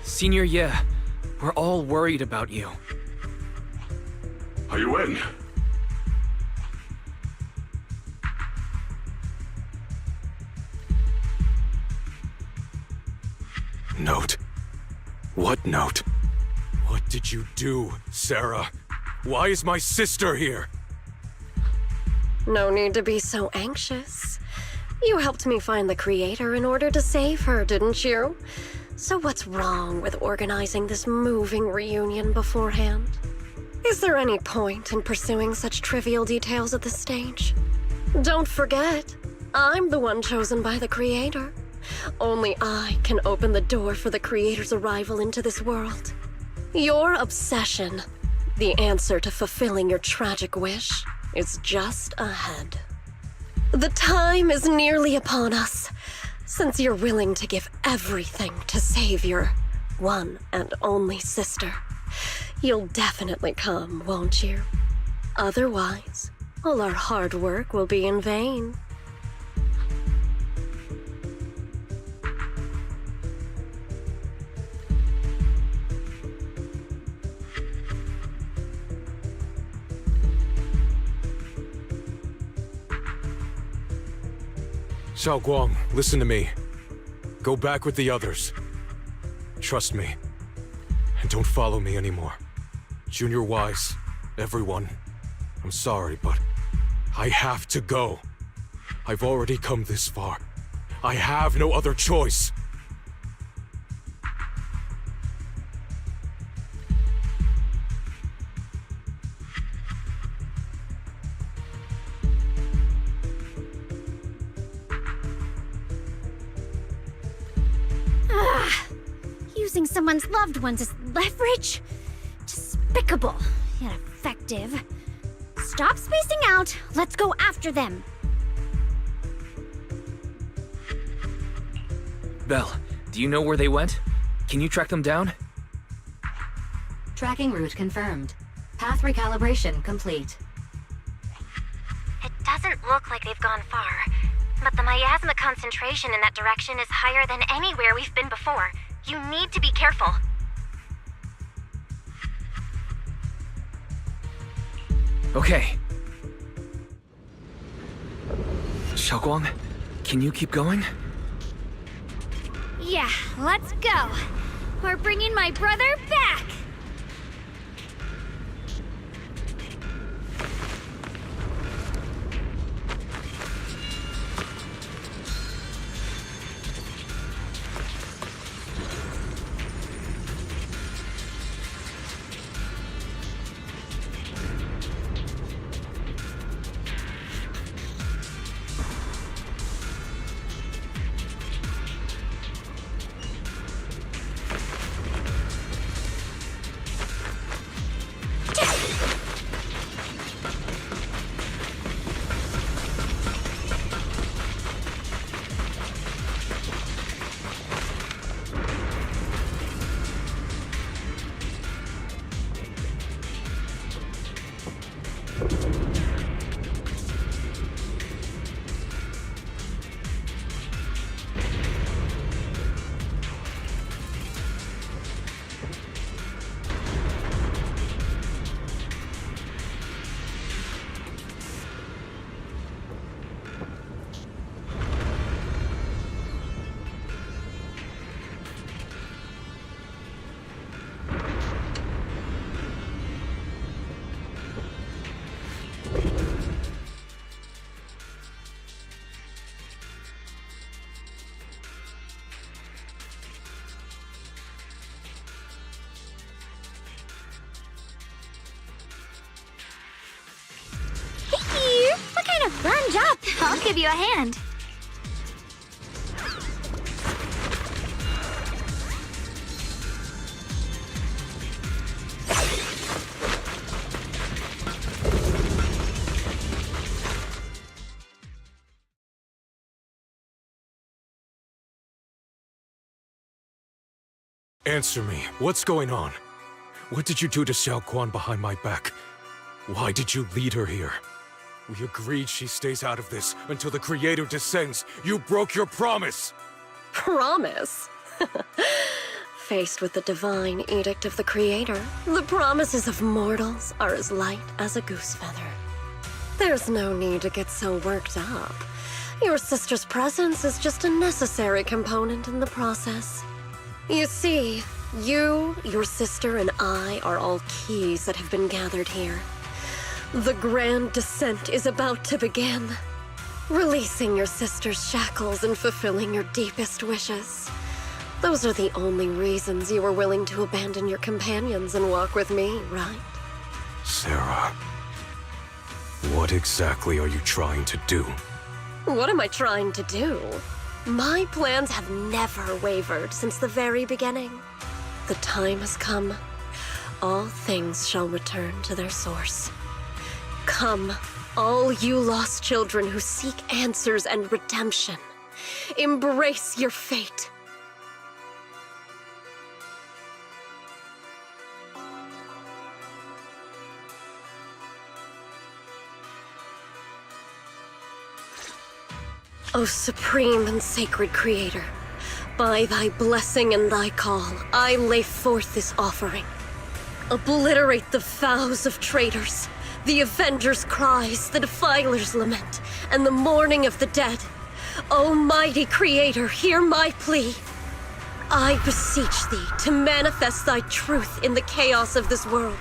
Senior Ye, we're all worried about you. Are you in? Note? What note? What did you do, Sarah? Why is my sister here? No need to be so anxious. You helped me find the Creator in order to save her, didn't you? So what's wrong with organizing this moving reunion beforehand? Is there any point in pursuing such trivial details at this stage? Don't forget, I'm the one chosen by the Creator. Only I can open the door for the Creator's arrival into this world. Your obsession, the answer to fulfilling your tragic wish, is just ahead. The time is nearly upon us. Since you're willing to give everything to save your one and only sister, you'll definitely come, won't you? Otherwise, all our hard work will be in vain. Xiaoguang, listen to me. Go back with the others. Trust me. And don't follow me anymore. Junior Wise, everyone, I'm sorry, but I have to go. I've already come this far. I have no other choice. Using someone's loved ones as leverage? Despicable, yet effective. Stop spacing out. Let's go after them. Belle, do you know where they went? Can you track them down? Tracking route confirmed. Path recalibration complete. It doesn't look like they've gone far, but the miasma concentration in that direction is higher than anywhere we've been before. You need to be careful. Okay. Xiaoguang, can you keep going? Yeah, let's go. We're bringing my brother back! What kind of fun job? I'll give you a hand. Answer me. What's going on? What did you do to Xiao Quan behind my back? Why did you lead her here? We agreed she stays out of this until the Creator descends. You broke your promise! Promise? Faced with the divine edict of the Creator, the promises of mortals are as light as a goose feather. There's no need to get so worked up. Your sister's presence is just a necessary component in the process. You see, you, your sister, and I are all keys that have been gathered here. The grand descent is about to begin. Releasing your sister's shackles and fulfilling your deepest wishes. Those are the only reasons you were willing to abandon your companions and walk with me, right? Sarah, what exactly are you trying to do? What am I trying to do? My plans have never wavered since the very beginning. The time has come. All things shall return to their source. Come, all you lost children who seek answers and redemption. Embrace your fate. O supreme and sacred Creator, by thy blessing and thy call, I lay forth this offering. Obliterate the vows of traitors, the avengers' cries, the defilers' lament, and the mourning of the dead. O mighty Creator, hear my plea. I beseech thee to manifest thy truth in the chaos of this world.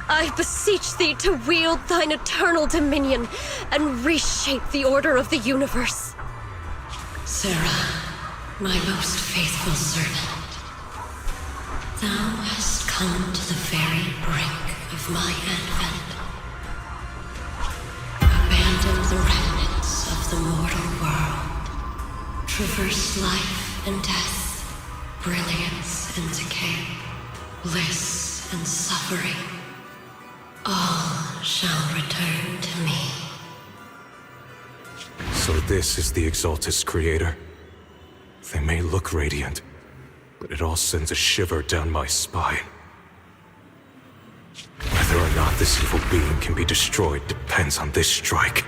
I beseech thee to wield thine eternal dominion and reshape the order of the universe. Sarah, my most faithful servant, thou hast come to the very brink of my advent. Abandon the remnants of the mortal world. Traverse life and death, brilliance and decay, bliss and suffering. All shall return to me. So this is the Exaltus Creator. They may look radiant, but it all sends a shiver down my spine. Whether or not this evil being can be destroyed depends on this strike.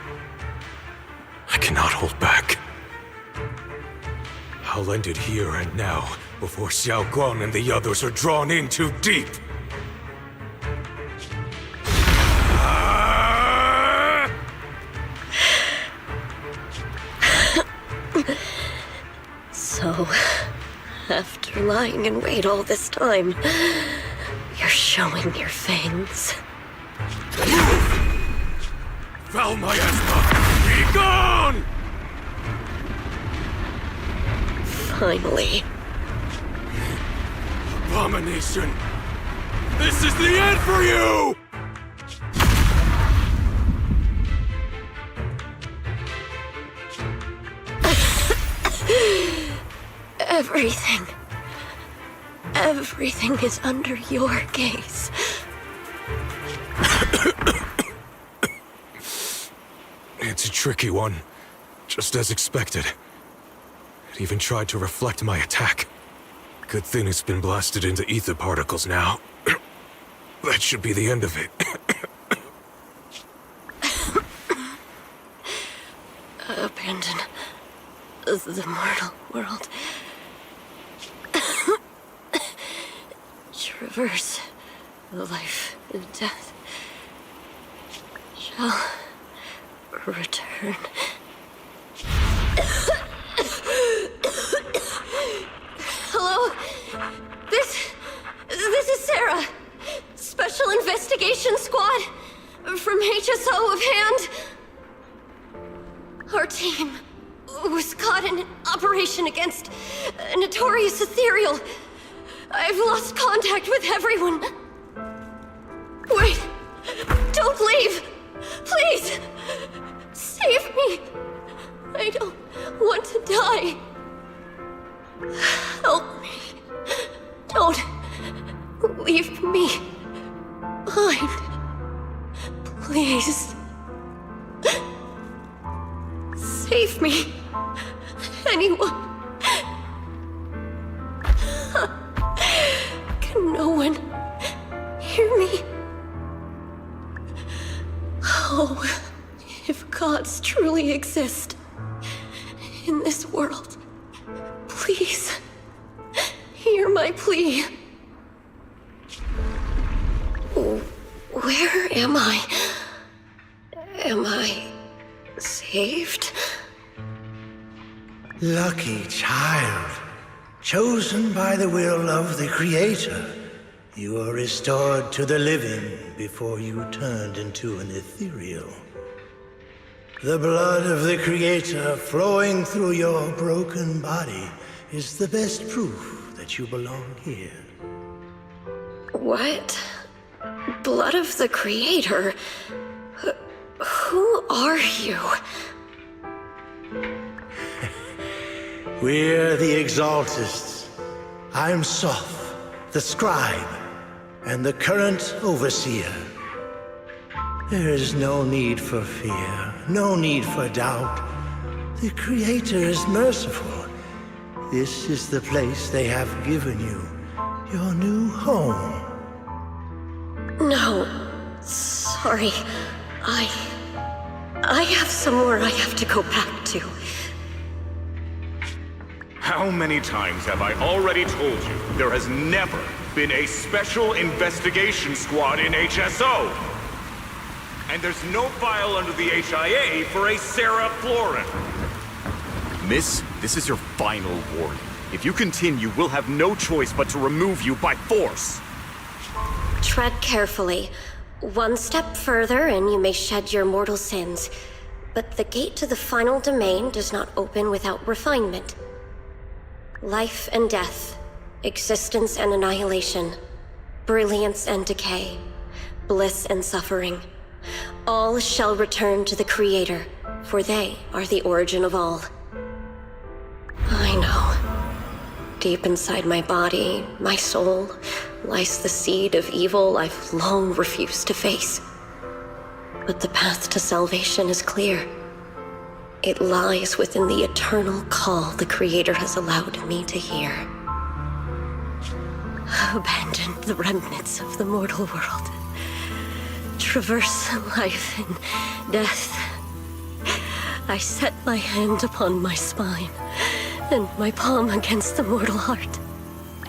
I cannot hold back. I'll end it here and now, before Xiao Guang and the others are drawn in too deep. So, After lying in wait all this time, you're showing your fangs. Foul miasma! Be gone! Finally. Abomination! This is the end for you! Everything is under your gaze. It's a tricky one, just as expected. It even tried to reflect my attack. Good thing it's been blasted into ether particles now. That should be the end of it. Abandon the mortal world. Traverse life and death. Shall return. Hello? This is Sarah. Special Investigation Squad from HSO of Hand. Our team was caught in an operation against a notorious ethereal. I've lost contact with everyone. Wait! Don't leave! Please! Save me! I don't want to die. Help me. Don't leave me behind. Please. Save me. Anyone. Can no one hear me? Oh, if gods truly exist in this world, please hear my plea. Where am I? Am I saved? Lucky child, chosen by the will of the Creator, you are restored to the living before you turned into an ethereal. The blood of the Creator flowing through your broken body is the best proof that you belong here. What? Blood of the Creator? Who are you? We're the Exaltists. I'm Soth, the Scribe, and the current Overseer. There is no need for fear, no need for doubt. The Creator is merciful. This is the place they have given you, your new home. No, sorry. I have somewhere I have to go back to. How many times have I already told you there has never been a special investigation squad in HSO? And there's no file under the HIA for a Sarah Florin. Miss, this is your final warning. If you continue, we'll have no choice but to remove you by force. Tread carefully. One step further and you may shed your mortal sins. But the gate to the final domain does not open without refinement. Life and death, existence and annihilation, brilliance and decay, bliss and suffering. All shall return to the Creator, for they are the origin of all. I know. Deep inside my body, my soul, lies the seed of evil I've long refused to face. But the path to salvation is clear. It lies within the eternal call the Creator has allowed me to hear. Abandon the remnants of the mortal world. Traverse life and death. I set my hand upon my spine, and my palm against the mortal heart.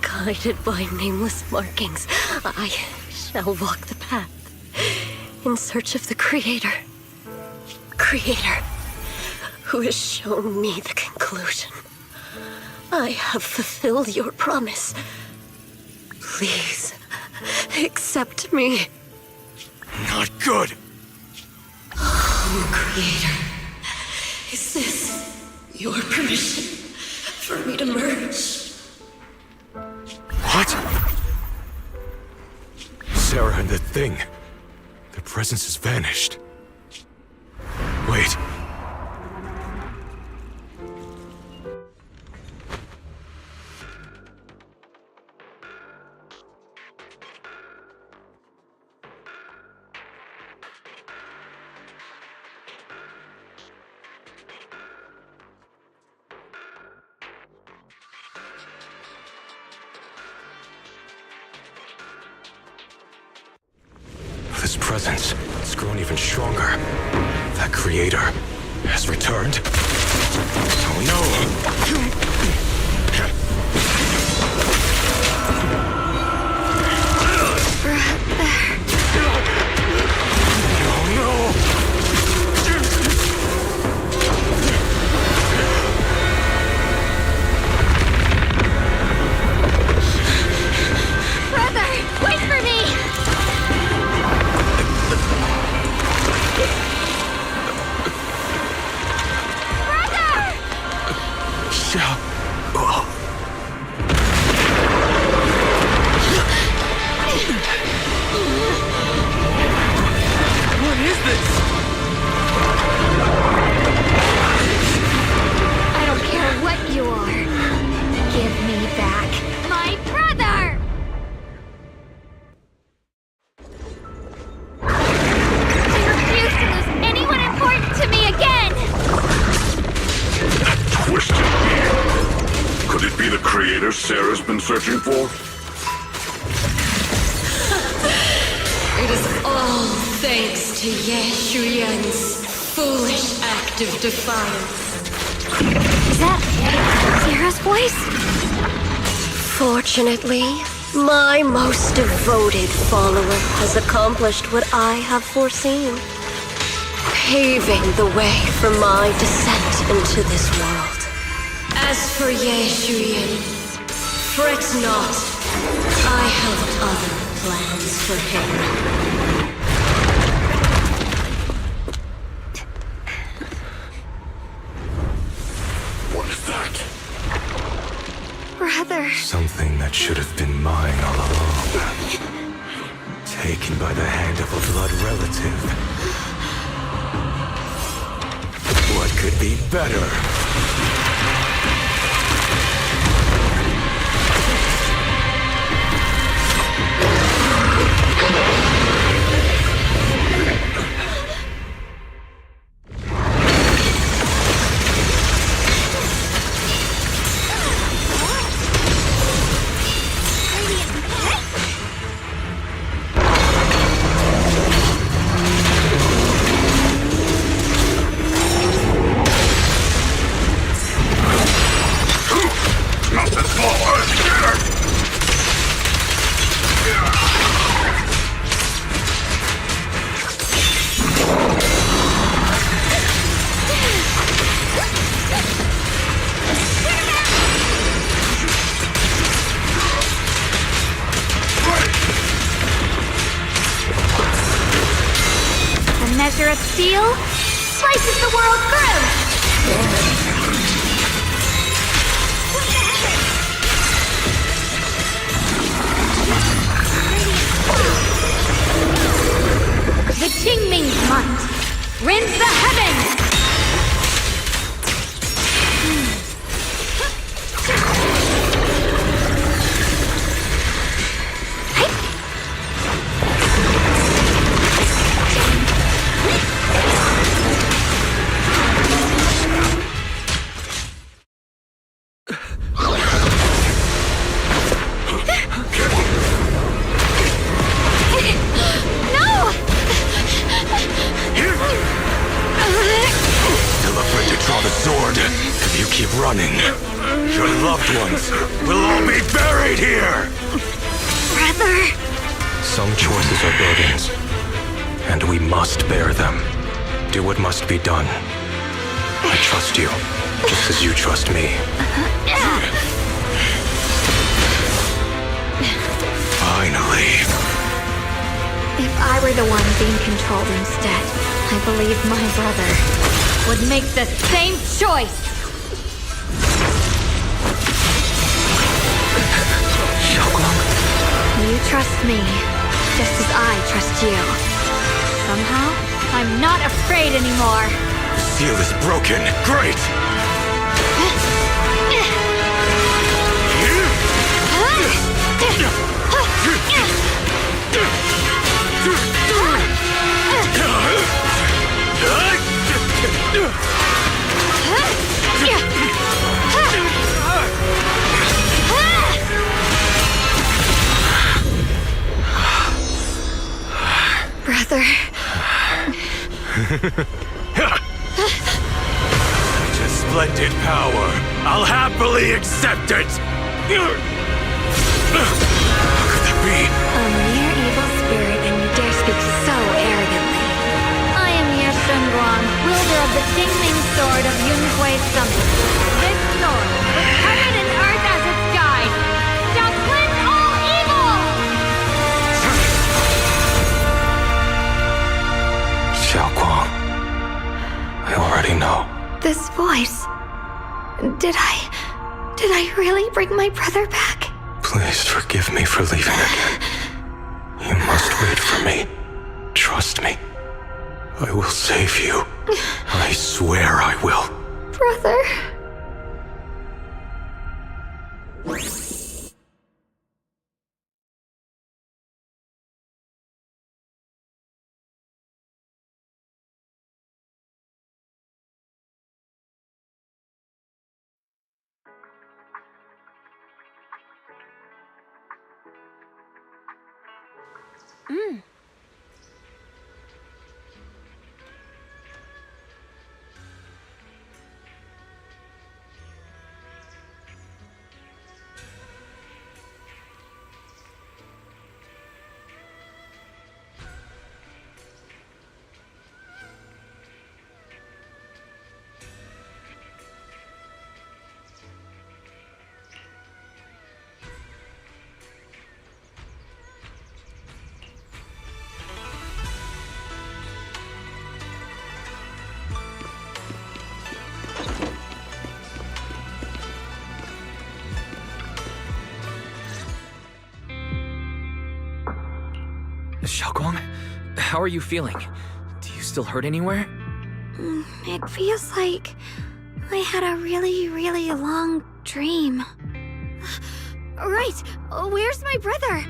Guided by nameless markings, I shall walk the path in search of the Creator. Creator, who has shown me the conclusion I have fulfilled your promise. Please, accept me. Not good! Oh, Creator. Is this your permission for me to merge? What? Sarah and the thing. Their presence has vanished. Wait. This presence has grown even stronger. That creator has returned. Oh Brother, wait for me! What is this? I don't care what you are. Give me back my brother! I refuse to lose anyone important to me again! That twisted being. Could it be the creator Sarah's been searching for? It is all thanks to Yeshuyan's foolish act of defiance. Is that Sarah's voice? Fortunately, my most devoted follower has accomplished what I have foreseen, paving the way for my descent into this world. As for Yeshuyan, fret not. I have other plans for him. What is that? Brother. Something that should have been mine all along. Taken by the hand of a blood relative. What could be better? A measure of steel slices the world through! The Qingming's might rends the heavens! If you keep running, your loved ones will all be buried here! Brother! Some choices are burdens, and we must bear them. Do what must be done. I trust you, just as you trust me. Finally. If I were the one being controlled instead, I believe my brother would make the same choice! Xiaoguang. You trust me, just as I trust you. Somehow, I'm not afraid anymore. The seal is broken. Great! Brother. Such a splendid power. I'll happily accept it. How could that be? A mere evil spirit, and you dare speak so arrogantly. I am Mir Shunguang, wielder of the Jingming Sword of Yunhui Summit. This sword, with heaven and earth as its guide, shall cleanse all evil! Xiaoguang. I already know. This voice... Did I really bring my brother back? Please forgive me for leaving again. You must wait for me. Trust me. I will save you. I swear I will. Brother... Xiaoguang, how are you feeling? Do you still hurt anywhere? It feels like I had a really, really long dream. Right! Where's my brother?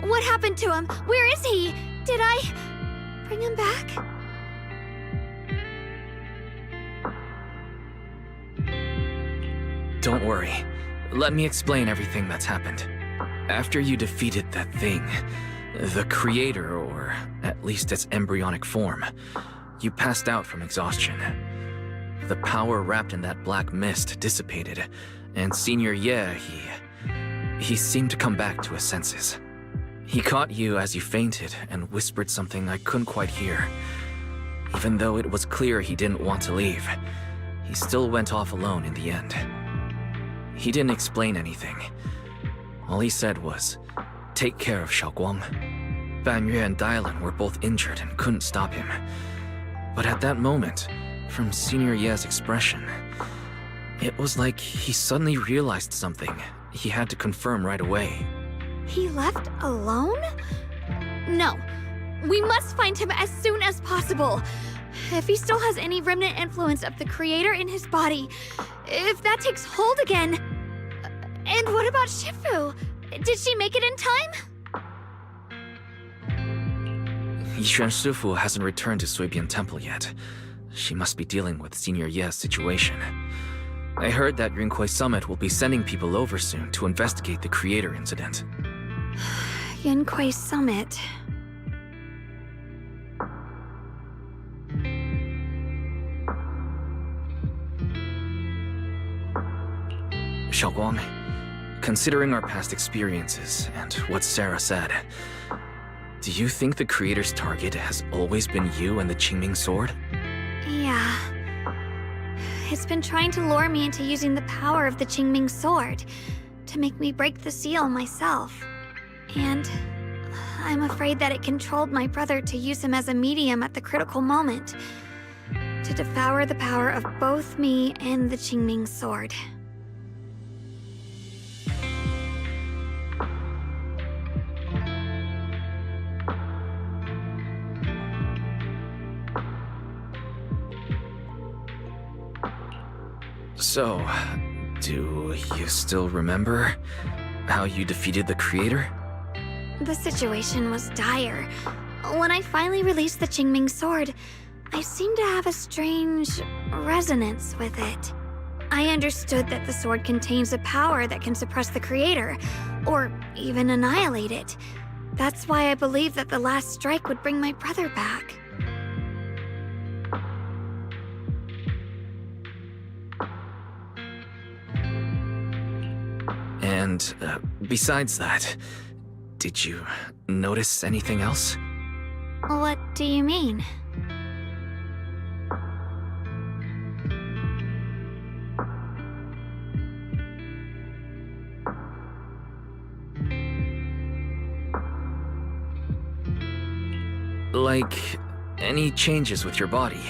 What happened to him? Where is he? Did I bring him back? Don't worry. Let me explain everything that's happened. After you defeated that thing, the creator, or at least its embryonic form, you passed out from exhaustion. The power wrapped in that black mist dissipated, and Senior Ye, he seemed to come back to his senses. He caught you as you fainted and whispered something I couldn't quite hear. Even though it was clear he didn't want to leave, he still went off alone in the end. He didn't explain anything. All he said was, "Take care of Xiaoguang." Banyue and Dylan were both injured and couldn't stop him. But at that moment, from Senior Ye's expression, it was like he suddenly realized something he had to confirm right away. He left alone? No. We must find him as soon as possible. If he still has any remnant influence of the creator in his body, if that takes hold again... And what about Shifu? Did she make it in time? Yixuan Shifu hasn't returned to Suibian Temple yet. She must be dealing with Senior Ye's situation. I heard that Yunhui Summit will be sending people over soon to investigate the creator incident. Yunhui Summit... Xiaoguang, considering our past experiences and what Sarah said, do you think the creator's target has always been you and the Qingming sword? Yeah. It's been trying to lure me into using the power of the Qingming sword to make me break the seal myself. And I'm afraid that it controlled my brother to use him as a medium at the critical moment, to devour the power of both me and the Qingming sword. So, do you still remember how you defeated the Creator? The situation was dire. When I finally released the Qingming sword, I seemed to have a strange resonance with it. I understood that the sword contains a power that can suppress the Creator, or even annihilate it. That's why I believed that the last strike would bring my brother back. And besides that, did you notice anything else? What do you mean? Like, any changes with your body?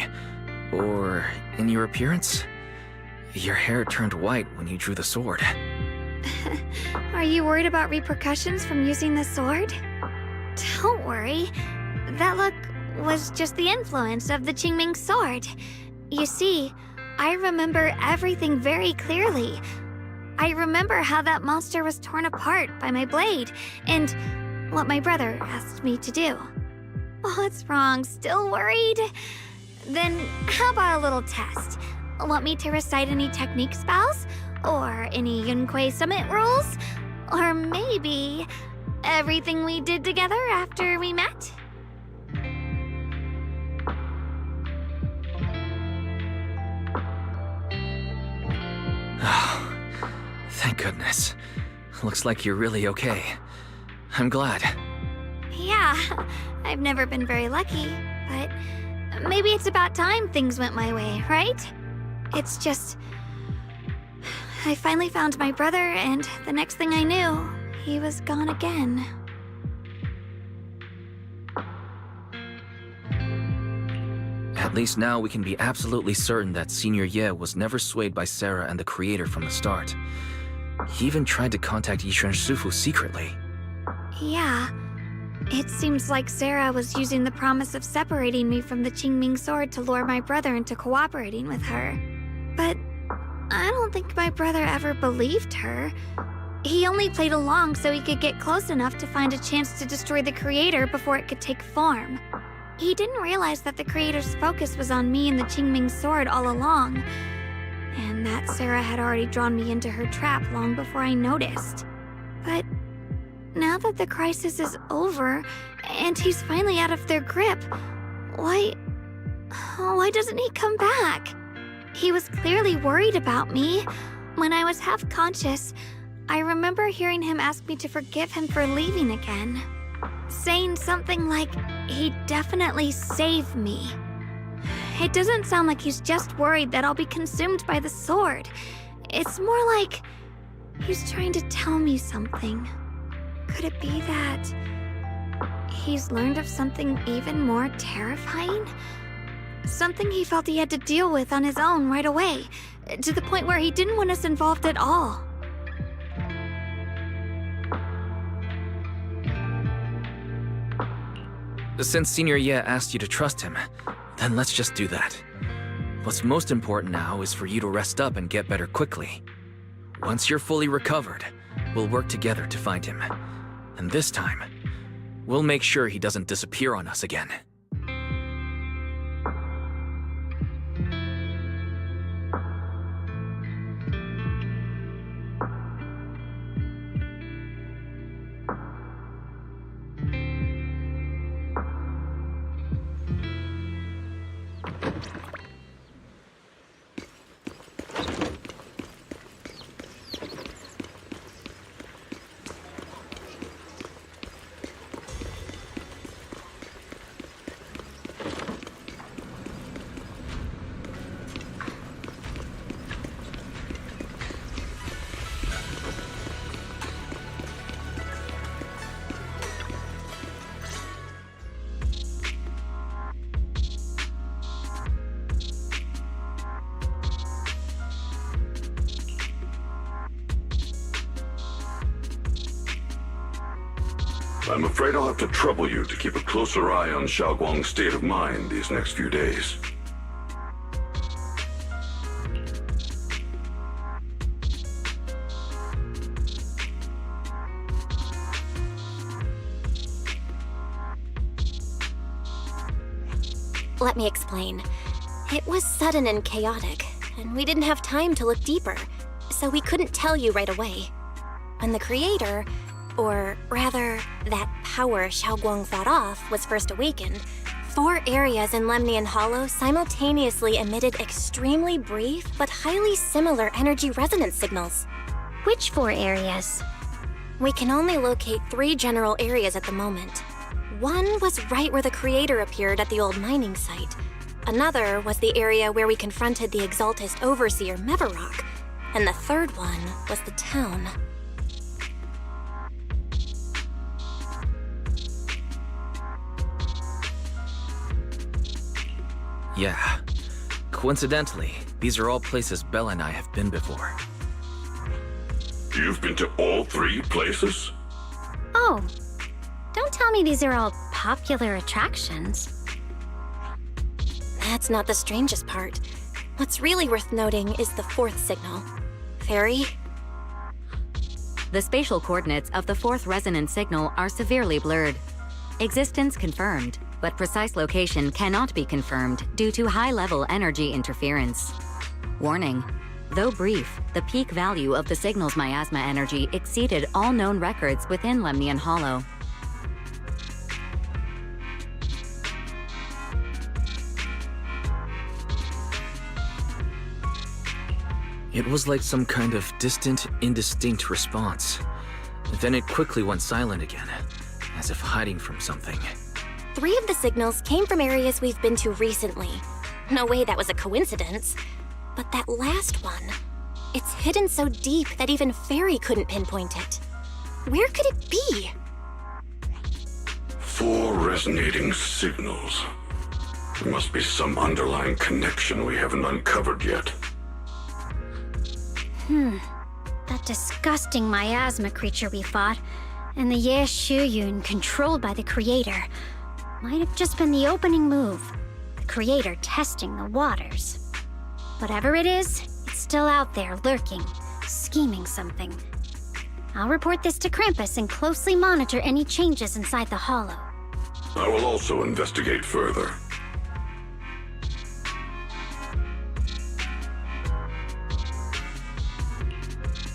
Or in your appearance? Your hair turned white when you drew the sword. Are you worried about repercussions from using the sword? Don't worry. That look was just the influence of the Qingming sword. You see, I remember everything very clearly. I remember how that monster was torn apart by my blade, and what my brother asked me to do. What's wrong? Still worried? Then how about a little test? Want me to recite any technique spells? Or any Yunquei Summit rules? Or maybe everything we did together after we met? Oh, thank goodness. Looks like you're really okay. I'm glad. Yeah, I've never been very lucky, but maybe it's about time things went my way, right? It's just... I finally found my brother, and the next thing I knew, he was gone again. At least now we can be absolutely certain that Senior Ye was never swayed by Sarah and the Creator from the start. He even tried to contact Yishuan Shifu secretly. Yeah. It seems like Sarah was using the promise of separating me from the Qingming sword to lure my brother into cooperating with her. But I don't think my brother ever believed her. He only played along so he could get close enough to find a chance to destroy the Creator before it could take form. He didn't realize that the Creator's focus was on me and the Qingming sword all along, and that Sarah had already drawn me into her trap long before I noticed. But now that the crisis is over, and he's finally out of their grip, why doesn't he come back? He was clearly worried about me. When I was half conscious, I remember hearing him ask me to forgive him for leaving again, saying something like he'd definitely save me. It doesn't sound like he's just worried that I'll be consumed by the sword. It's more like he's trying to tell me something. Could it be that he's learned of something even more terrifying? Something he felt he had to deal with on his own right away, to the point where he didn't want us involved at all. Since Senior Ye asked you to trust him, then let's just do that. What's most important now is for you to rest up and get better quickly. Once you're fully recovered, we'll work together to find him. And this time, we'll make sure he doesn't disappear on us again. I'm afraid I'll have to trouble you to keep a closer eye on Xiaoguang's state of mind these next few days. Let me explain. It was sudden and chaotic, and we didn't have time to look deeper, so we couldn't tell you right away. When the creator, or rather, that power Xiaoguang fought off, was first awakened, 4 areas in Lemnian Hollow simultaneously emitted extremely brief but highly similar energy resonance signals. Which 4 areas? We can only locate 3 general areas at the moment. One was right where the creator appeared at the old mining site. Another was the area where we confronted the Exaltist Overseer Mevarok. And the third one was the town. Yeah. Coincidentally, these are all places Bella and I have been before. You've been to all 3 places? Oh, don't tell me these are all popular attractions. That's not the strangest part. What's really worth noting is the 4th signal. Fairy? The spatial coordinates of the 4th resonance signal are severely blurred. Existence confirmed, but precise location cannot be confirmed due to high-level energy interference. Warning. Though brief, the peak value of the signal's miasma energy exceeded all known records within Lemnian Hollow. It was like some kind of distant, indistinct response. Then it quickly went silent again, as if hiding from something. 3 of the signals came from areas we've been to recently. No way that was a coincidence. But that last one, it's hidden so deep that even Fairy couldn't pinpoint it. Where could it be? 4 resonating signals. There must be some underlying connection we haven't uncovered yet. That disgusting miasma creature we fought, and the Ye Shuyun controlled by the Creator, might have just been the opening move. The Creator testing the waters. Whatever it is, it's still out there lurking, scheming something. I'll report this to Krampus and closely monitor any changes inside the Hollow. I will also investigate further.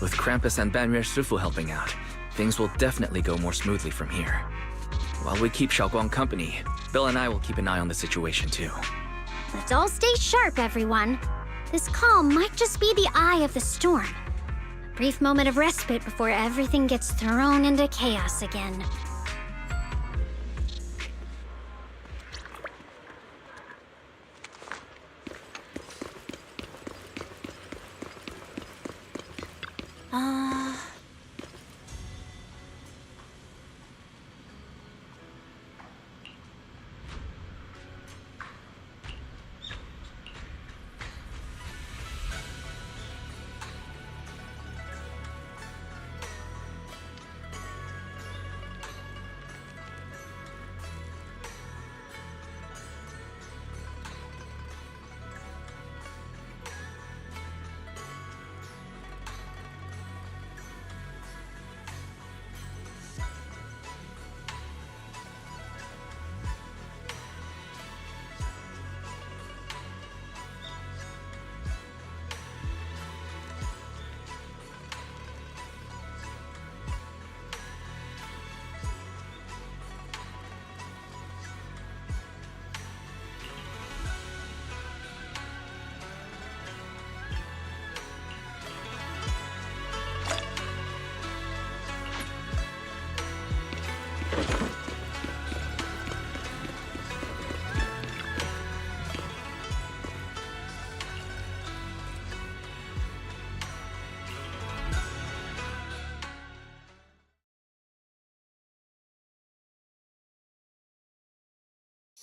With Krampus and Banrier Sufu helping out, things will definitely go more smoothly from here. While we keep Xiaoguang company, Bill and I will keep an eye on the situation too. Let's all stay sharp, everyone. This calm might just be the eye of the storm. A brief moment of respite before everything gets thrown into chaos again.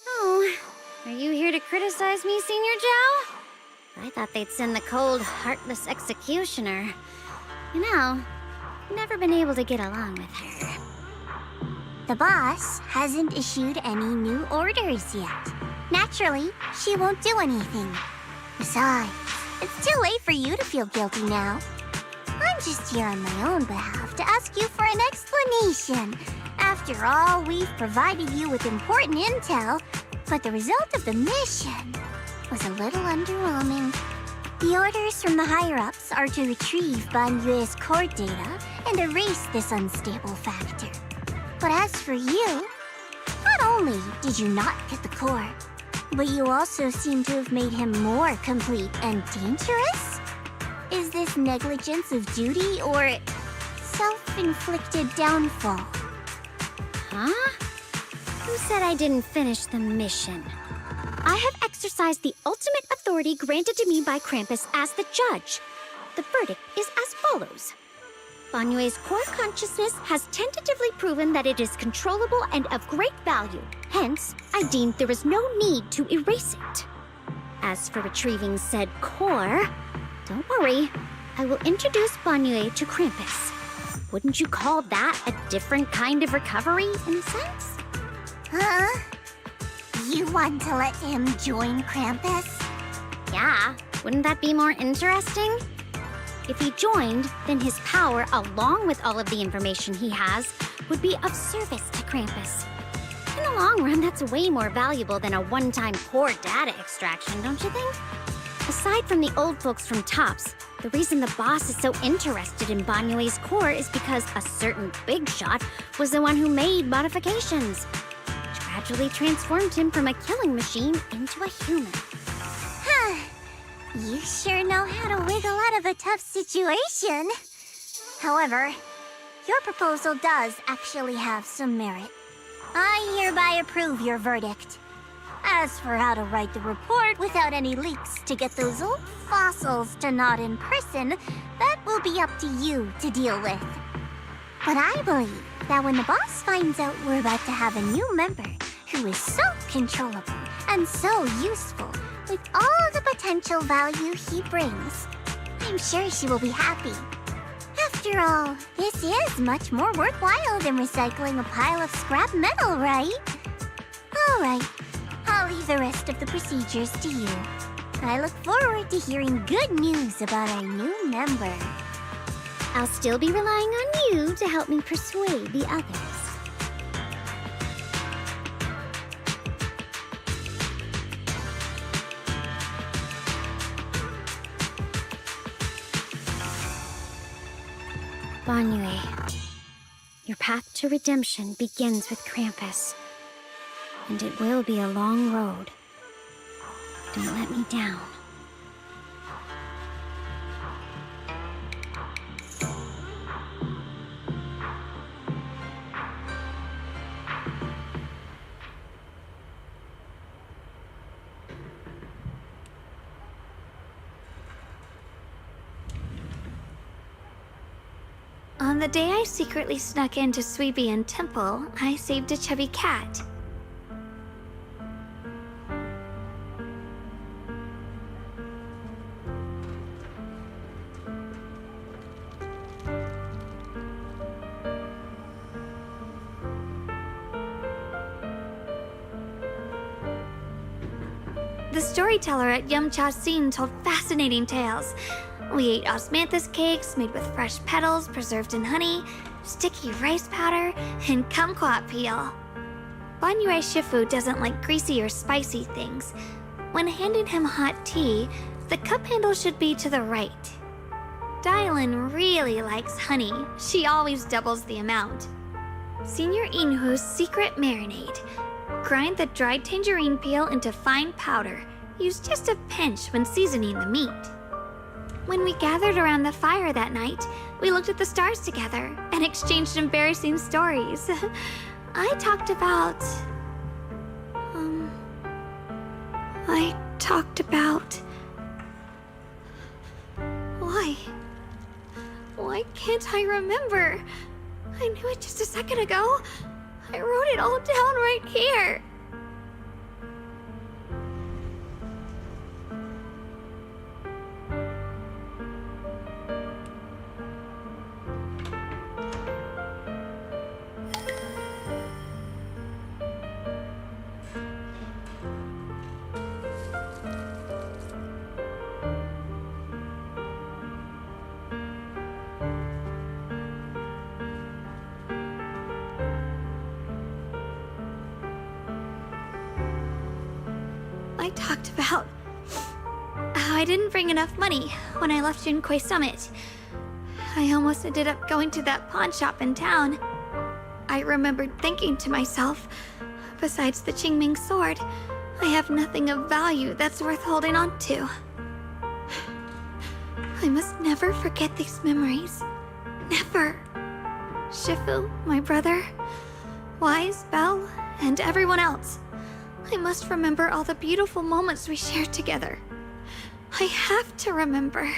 Oh, are you here to criticize me, Senior Joe? I thought they'd send the cold, heartless executioner. You know, never been able to get along with her. The boss hasn't issued any new orders yet. Naturally, she won't do anything. Besides, it's too late for you to feel guilty now. I'm just here on my own behalf to ask you for an explanation. After all, we've provided you with important intel, but the result of the mission was a little underwhelming. The orders from the higher-ups are to retrieve Banyue's core data and erase this unstable factor. But as for you, not only did you not get the core, but you also seem to have made him more complete and dangerous? Is this negligence of duty or self-inflicted downfall? Huh? Who said I didn't finish the mission? I have exercised the ultimate authority granted to me by Krampus as the judge. The verdict is as follows. Banyue's core consciousness has tentatively proven that it is controllable and of great value. Hence, I deemed there is no need to erase it. As for retrieving said core, don't worry. I will introduce Banyue to Krampus. Wouldn't you call that a different kind of recovery, in a sense? Huh? You want to let him join Krampus? Yeah, wouldn't that be more interesting? If he joined, then his power, along with all of the information he has, would be of service to Krampus. In the long run, that's way more valuable than a one-time core data extraction, don't you think? Aside from the old folks from TOPS, the reason the boss is so interested in Banyue's core is because a certain big shot was the one who made modifications, which gradually transformed him from a killing machine into a human. Huh. You sure know how to wiggle out of a tough situation. However, your proposal does actually have some merit. I hereby approve your verdict. As for how to write the report without any leaks to get those old fossils to nod in person, that will be up to you to deal with. But I believe that when the boss finds out we're about to have a new member who is so controllable and so useful with all the potential value he brings, I'm sure she will be happy. After all, this is much more worthwhile than recycling a pile of scrap metal, right? All right. I'll leave the rest of the procedures to you. I look forward to hearing good news about our new member. I'll still be relying on you to help me persuade the others. Banyue, your path to redemption begins with Krampus. And it will be a long road. Don't let me down. On the day I secretly snuck into Suibian Temple, I saved a chubby cat. The storyteller at Yumcha Scene told fascinating tales. We ate osmanthus cakes made with fresh petals preserved in honey, sticky rice powder, and kumquat peel. Banyue Shifu doesn't like greasy or spicy things. When handing him hot tea, the cup handle should be to the right. Dylan really likes honey. She always doubles the amount. Senior Inhu's secret marinade. Grind the dried tangerine peel into fine powder. Use just a pinch when seasoning the meat. When we gathered around the fire that night, we looked at the stars together and exchanged embarrassing stories. I talked about... Why can't I remember? I knew it just a second ago. I wrote it all down right here. I talked about how I didn't bring enough money when I left Junkoi Summit. I almost ended up going to that pawn shop in town. I remembered thinking to myself, besides the Qingming sword, I have nothing of value that's worth holding on to. I must never forget these memories. Never. Shifu, my brother, Wise, Belle, and everyone else. I must remember all the beautiful moments we shared together. I have to remember.